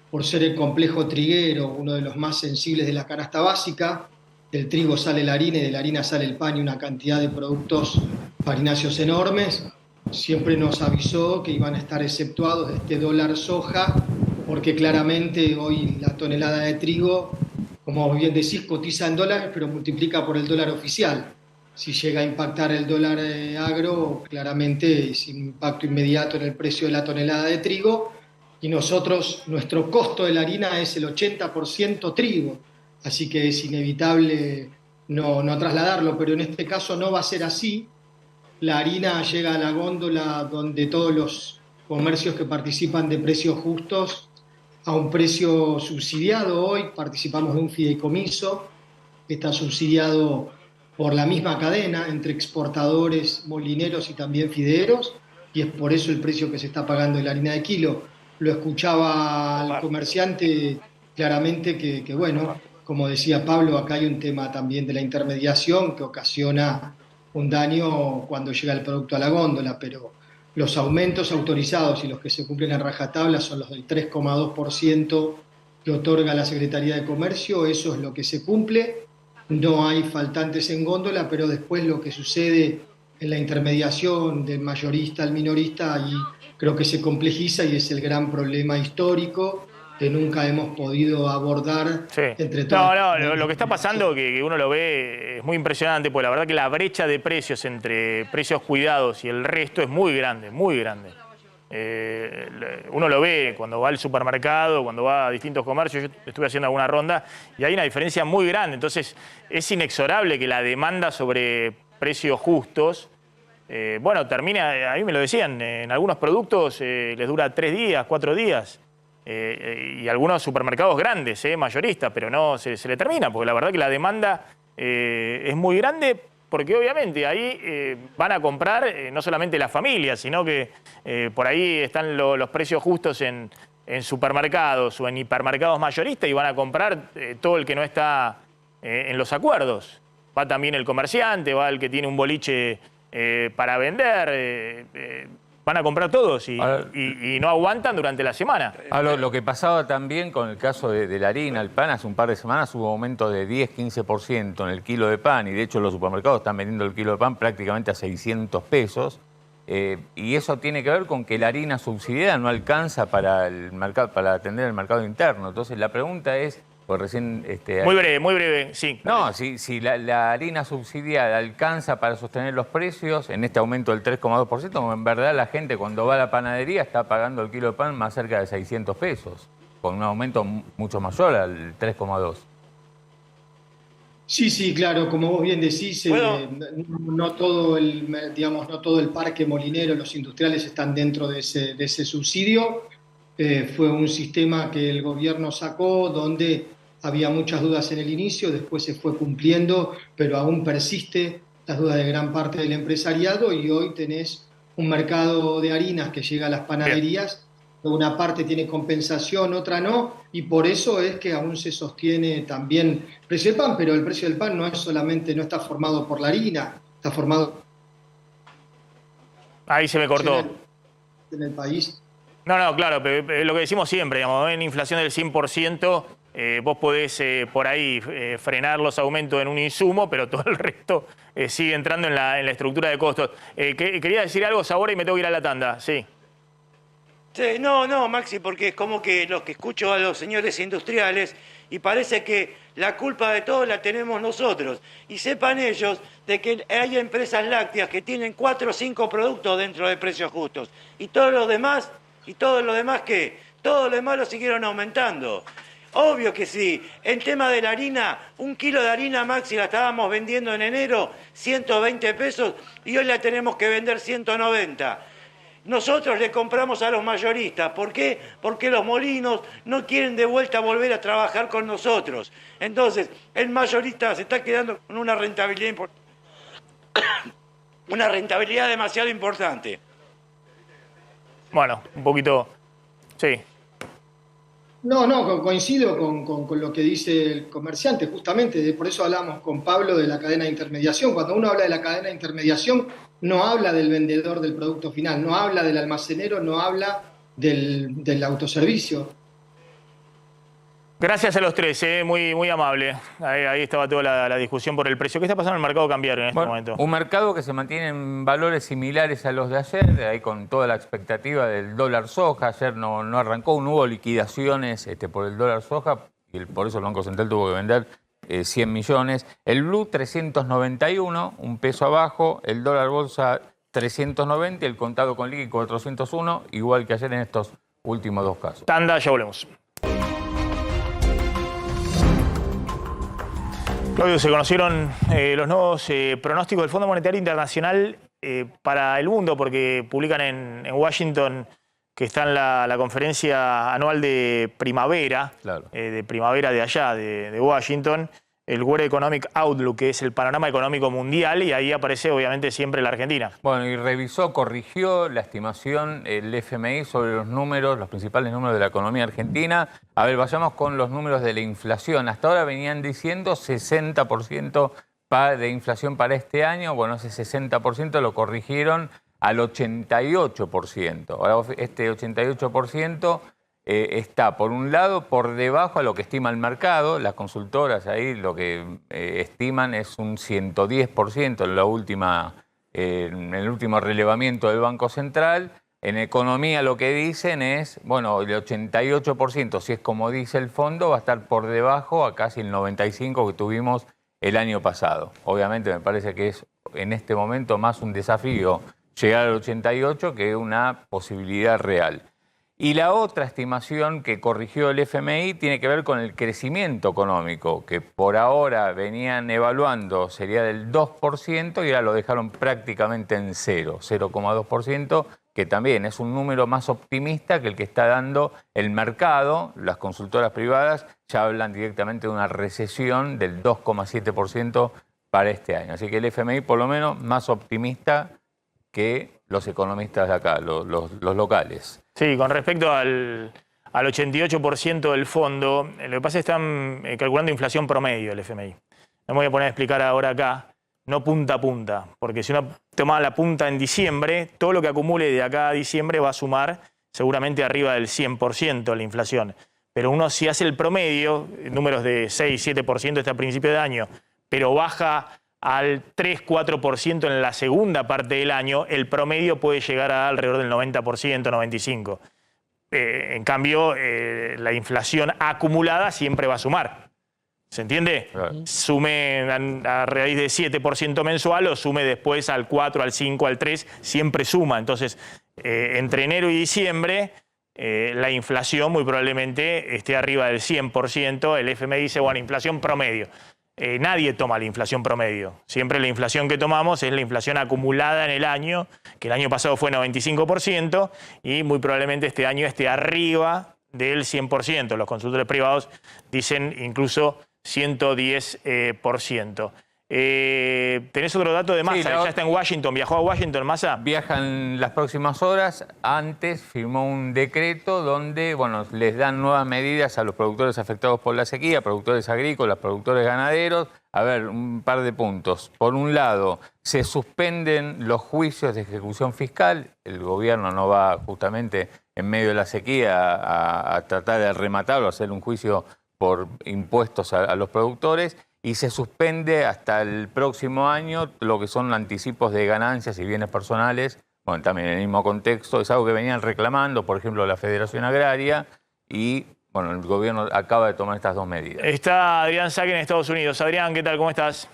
por ser el complejo triguero, uno de los más sensibles de la canasta básica, del trigo sale la harina y de la harina sale el pan y una cantidad de productos farináceos enormes, siempre nos avisó que iban a estar exceptuados de este dólar soja, porque claramente hoy la tonelada de trigo, como bien decís, cotiza en dólares, pero multiplica por el dólar oficial. Si llega a impactar el dólar agro, claramente es un impacto inmediato en el precio de la tonelada de trigo. Y nosotros, nuestro costo de la harina es el 80% trigo, así que es inevitable no trasladarlo, pero en este caso no va a ser así. La harina llega a la góndola donde todos los comercios que participan de precios justos, a un precio subsidiado. Hoy participamos de un fideicomiso que está subsidiado por la misma cadena entre exportadores, molineros y también fideros, y es por eso el precio que se está pagando de la harina de kilo. Lo escuchaba al comerciante claramente que, bueno, como decía Pablo, acá hay un tema también de la intermediación que ocasiona un daño cuando llega el producto a la góndola, pero los aumentos autorizados y los que se cumplen a rajatabla son los del 3,2% que otorga la Secretaría de Comercio. Eso es lo que se cumple. No hay faltantes en góndola, pero después lo que sucede en la intermediación del mayorista al minorista, ahí creo que se complejiza, y es el gran problema histórico que nunca hemos podido abordar entre todos. Lo que está pasando, que uno lo ve, es muy impresionante, porque la verdad que la brecha de precios entre precios cuidados y el resto es muy grande, muy grande. Uno lo ve cuando va al supermercado, cuando va a distintos comercios. Yo estuve haciendo alguna ronda y hay una diferencia muy grande. Entonces es inexorable que la demanda sobre precios justos, termina, a mí me lo decían, en algunos productos les dura 3 días, 4 días. Y algunos supermercados grandes, mayoristas, pero no se le termina, porque la verdad que la demanda es muy grande, porque obviamente ahí van a comprar no solamente las familias, sino que por ahí están los precios justos en supermercados o en hipermercados mayoristas, y van a comprar todo el que no está en los acuerdos. Va también el comerciante, va el que tiene un boliche para vender. van a comprar todos y no aguantan durante la semana. Lo que pasaba también con el caso de la harina, el pan, hace un par de semanas hubo aumento de 10-15% en el kilo de pan y de hecho los supermercados están vendiendo el kilo de pan prácticamente a 600 pesos. Y eso tiene que ver con que la harina subsidiada no alcanza para el mercado, para atender el mercado interno. Entonces la pregunta es, pues recién... Muy breve, sí. No, si la harina subsidiada alcanza para sostener los precios en este aumento del 3,2%, en verdad la gente cuando va a la panadería está pagando el kilo de pan más cerca de 600 pesos, con un aumento mucho mayor al 3,2%. Sí, claro, como vos bien decís, no todo el parque molinero, los industriales están dentro de ese subsidio. Fue un sistema que el gobierno sacó donde había muchas dudas en el inicio, después se fue cumpliendo, pero aún persiste las dudas de gran parte del empresariado y hoy tenés un mercado de harinas que llega a las panaderías. Una parte tiene compensación, otra no, y por eso es que aún se sostiene también el precio del pan, pero el precio del pan no está formado por la harina, está formado... Ahí se me cortó. En el país. No, claro, pero es lo que decimos siempre, digamos, en inflación del 100%, vos podés por ahí frenar los aumentos en un insumo, pero todo el resto sigue entrando en la estructura de costos. Quería decir algo, Sabora, y me tengo que ir a la tanda, sí. Sí, no, Maxi, porque es como que los que escucho a los señores industriales y parece que la culpa de todo la tenemos nosotros. Y sepan ellos de que hay empresas lácteas que tienen 4 o 5 productos dentro de precios justos. Y todo lo demás, ¿qué? Todo lo demás lo siguieron aumentando. Obvio que sí. En tema de la harina, 1 kilo de harina, Maxi, la estábamos vendiendo en enero 120 pesos y hoy la tenemos que vender 190. Nosotros le compramos a los mayoristas. ¿Por qué? Porque los molinos no quieren de vuelta volver a trabajar con nosotros. Entonces, el mayorista se está quedando con una rentabilidad demasiado importante. Bueno, un poquito... Sí. No, coincido con lo que dice el comerciante, justamente, por eso hablamos con Pablo de la cadena de intermediación. Cuando uno habla de la cadena de intermediación, no habla del vendedor del producto final, no habla del almacenero, no habla del autoservicio. Gracias a los tres, muy amable. Ahí estaba toda la discusión por el precio. ¿Qué está pasando en el mercado cambiario en este momento? Un mercado que se mantiene en valores similares a los de ayer, ahí con toda la expectativa del dólar soja. Ayer no arrancó, no hubo liquidaciones por el dólar soja y por eso el Banco Central tuvo que vender 100 millones. El blue 391, un peso abajo, el dólar bolsa 390, el contado con liqui 401, igual que ayer en estos últimos dos casos. Tanda, ya volvemos. Claudio, se conocieron los nuevos pronósticos del Fondo Monetario Internacional para el mundo, porque publican en Washington que está en la conferencia anual de primavera, claro, de primavera de allá, de Washington, el World Economic Outlook, que es el panorama económico mundial, y ahí aparece obviamente siempre la Argentina. Bueno, y corrigió la estimación el FMI sobre los números, los principales números de la economía argentina. A ver, vayamos con los números de la inflación. Hasta ahora venían diciendo 60% de inflación para este año. Bueno, ese 60% lo corrigieron al 88%. Ahora, este 88% está, por un lado, por debajo a lo que estima el mercado. Las consultoras ahí lo que estiman es un 110% en el último relevamiento del Banco Central. En economía lo que dicen es, bueno, el 88%, si es como dice el fondo, va a estar por debajo a casi el 95% que tuvimos el año pasado. Obviamente me parece que es en este momento más un desafío llegar al 88% que una posibilidad real. Y la otra estimación que corrigió el FMI tiene que ver con el crecimiento económico, que por ahora venían evaluando sería del 2% y ahora lo dejaron prácticamente en 0,2%, que también es un número más optimista que el que está dando el mercado. Las consultoras privadas ya hablan directamente de una recesión del 2,7% para este año. Así que el FMI por lo menos más optimista que los economistas de acá, los locales. Sí, con respecto al 88% del fondo, lo que pasa es que están calculando inflación promedio el FMI. No me voy a poner a explicar ahora acá. no punta a punta. Porque si uno toma la punta en diciembre, todo lo que acumule de acá a diciembre va a sumar seguramente arriba del 100% la inflación. Pero uno si hace el promedio, números de 6, 7% hasta principio de año, pero baja al 3, 4% en la segunda parte del año, el promedio puede llegar a alrededor del 90%, 95%. En cambio, la inflación acumulada siempre va a sumar. ¿Se entiende? Claro. Sume a raíz de 7% mensual o sume después al 4, al 5, al 3, siempre suma. Entonces, entre enero y diciembre, la inflación muy probablemente esté arriba del 100%. El FMI dice, bueno, inflación promedio. Nadie toma la inflación promedio. Siempre la inflación que tomamos es la inflación acumulada en el año, que el año pasado fue 95%, y muy probablemente este año esté arriba del 100%. Los consultores privados dicen incluso 110%. ¿Tenés otro dato de Massa? Sí, ya está en Washington. ¿Viajó a Washington, Massa? Viaja en las próximas horas. Antes firmó un decreto donde, bueno, les dan nuevas medidas a los productores afectados por la sequía, productores agrícolas, productores ganaderos. A ver, un par de puntos. Por un lado, se suspenden los juicios de ejecución fiscal. El gobierno no va justamente en medio de la sequía a tratar de rematarlo, a hacer un juicio por impuestos a los productores. Y se suspende hasta el próximo año lo que son anticipos de ganancias y bienes personales. Bueno, también en el mismo contexto, es algo que venían reclamando, por ejemplo, la Federación Agraria, y bueno, el gobierno acaba de tomar estas dos medidas. Está Adrián Saque en Estados Unidos. Adrián, ¿qué tal? ¿Cómo estás?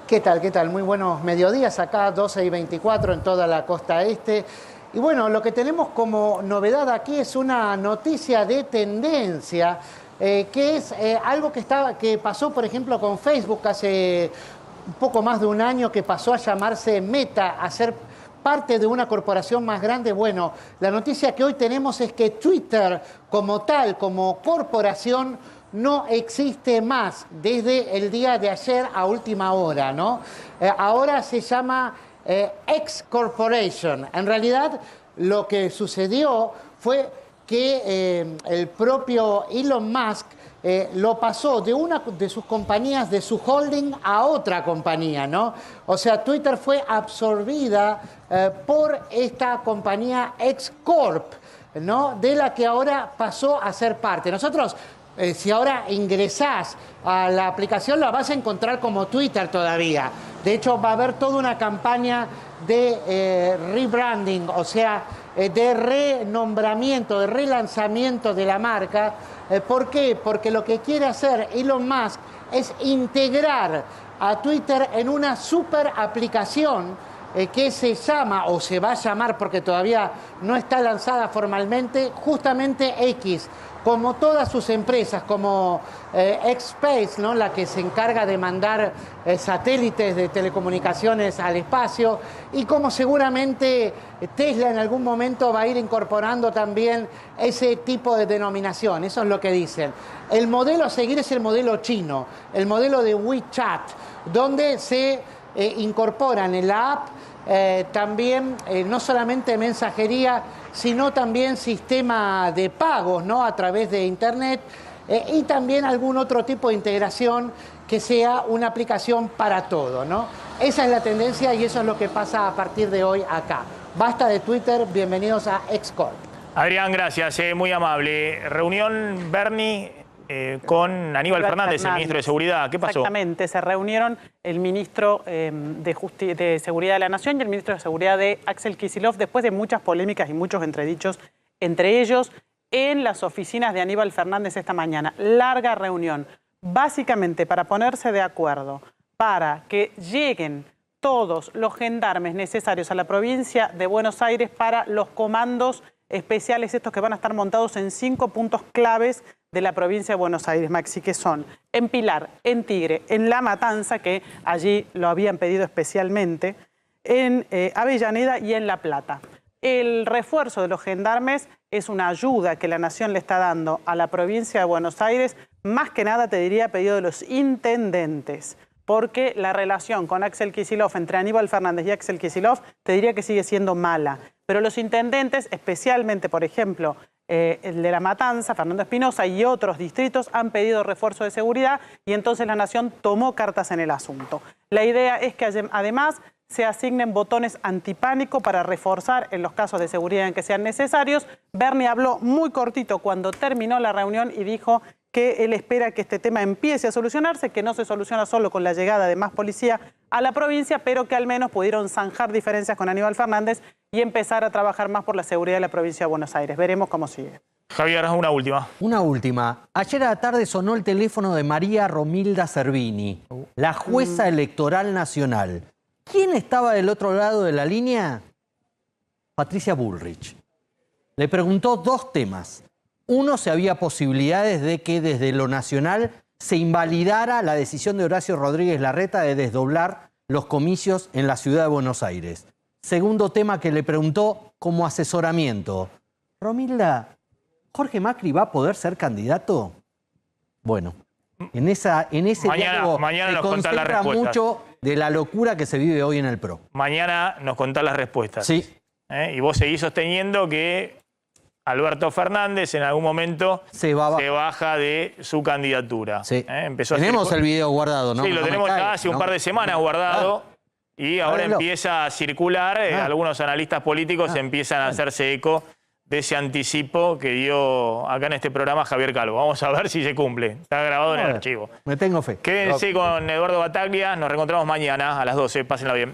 ¿Qué tal? ¿Qué tal? Muy buenos mediodías acá, 12:24 en toda la costa este. Y bueno, lo que tenemos como novedad aquí es una noticia de tendencia, que es algo que pasó, por ejemplo, con Facebook hace un poco más de un año, que pasó a llamarse Meta, a ser parte de una corporación más grande. Bueno, la noticia que hoy tenemos es que Twitter como tal, como corporación, no existe más desde el día de ayer a última hora, ¿no? Ahora se llama X Corporation. En realidad, lo que sucedió fue que el propio Elon Musk lo pasó de una de sus compañías, de su holding, a otra compañía, ¿no? O sea, Twitter fue absorbida por esta compañía X Corp, ¿no? De la que ahora pasó a ser parte. Nosotros, si ahora ingresás a la aplicación, la vas a encontrar como Twitter todavía. De hecho, va a haber toda una campaña de rebranding, o sea, de renombramiento, de relanzamiento de la marca. ¿Por qué? Porque lo que quiere hacer Elon Musk es integrar a Twitter en una super aplicación que se llama, o se va a llamar porque todavía no está lanzada formalmente, justamente X. Como todas sus empresas, como X-Space, ¿no? La que se encarga de mandar satélites de telecomunicaciones al espacio, y como seguramente Tesla en algún momento va a ir incorporando también ese tipo de denominación. Eso es lo que dicen. El modelo a seguir es el modelo chino, el modelo de WeChat, donde se incorporan en la app también no solamente mensajería, sino también sistema de pagos, ¿no? A través de Internet, y también algún otro tipo de integración que sea una aplicación para todo, ¿no? Esa es la tendencia y eso es lo que pasa a partir de hoy acá. Basta de Twitter, bienvenidos a X-Corp. Adrián, gracias, muy amable. Reunión, Bernie, con Aníbal Fernández, el ministro de Seguridad. ¿Qué pasó? Exactamente, se reunieron el ministro de Seguridad de la Nación y el ministro de Seguridad de Axel Kicillof, después de muchas polémicas y muchos entredichos entre ellos, en las oficinas de Aníbal Fernández esta mañana. Larga reunión, básicamente para ponerse de acuerdo, para que lleguen todos los gendarmes necesarios a la provincia de Buenos Aires para los comandos especiales, estos que van a estar montados en 5 puntos claves de la provincia de Buenos Aires, Maxi, que son en Pilar, en Tigre, en La Matanza, que allí lo habían pedido especialmente, en Avellaneda y en La Plata. El refuerzo de los gendarmes es una ayuda que la Nación le está dando a la provincia de Buenos Aires, más que nada, te diría, a pedido de los intendentes, porque la relación con Axel Kicillof, entre Aníbal Fernández y Axel Kicillof, te diría que sigue siendo mala. Pero los intendentes, especialmente, por ejemplo, el de La Matanza, Fernando Espinosa y otros distritos han pedido refuerzo de seguridad y entonces la Nación tomó cartas en el asunto. La idea es que además se asignen botones antipánico para reforzar en los casos de seguridad en que sean necesarios. Bernie habló muy cortito cuando terminó la reunión y dijo que él espera que este tema empiece a solucionarse, que no se soluciona solo con la llegada de más policía a la provincia, pero que al menos pudieron zanjar diferencias con Aníbal Fernández y empezar a trabajar más por la seguridad de la provincia de Buenos Aires. Veremos cómo sigue. Javier, una última. Una última. Ayer a la tarde sonó el teléfono de María Romilda Servini, la jueza electoral nacional. ¿Quién estaba del otro lado de la línea? Patricia Bullrich. Le preguntó dos temas. Uno, si había posibilidades de que desde lo nacional se invalidara la decisión de Horacio Rodríguez Larreta de desdoblar los comicios en la ciudad de Buenos Aires. Segundo tema que le preguntó como asesoramiento. Romilda, ¿Jorge Macri va a poder ser candidato? Bueno, en ese diálogo mañana se nos contás las concentra respuestas. mucho de la locura que se vive hoy en el PRO. Mañana nos contás las respuestas. Sí. Y vos seguís sosteniendo que Alberto Fernández en algún momento se baja de su candidatura. Sí. Empezó Tenemos el video guardado, ¿no? Sí, lo No me tenemos cae, ya hace un ¿no? par de semanas guardado. Y ahora Háblalo. empieza a circular. Algunos analistas políticos empiezan a hacerse eco de ese anticipo que dio acá en este programa Javier Calvo. Vamos a ver si se cumple. Está grabado en el archivo. Me tengo fe. Quédense con Eduardo Bataglia. Nos reencontramos mañana a las 12. Pásenla bien.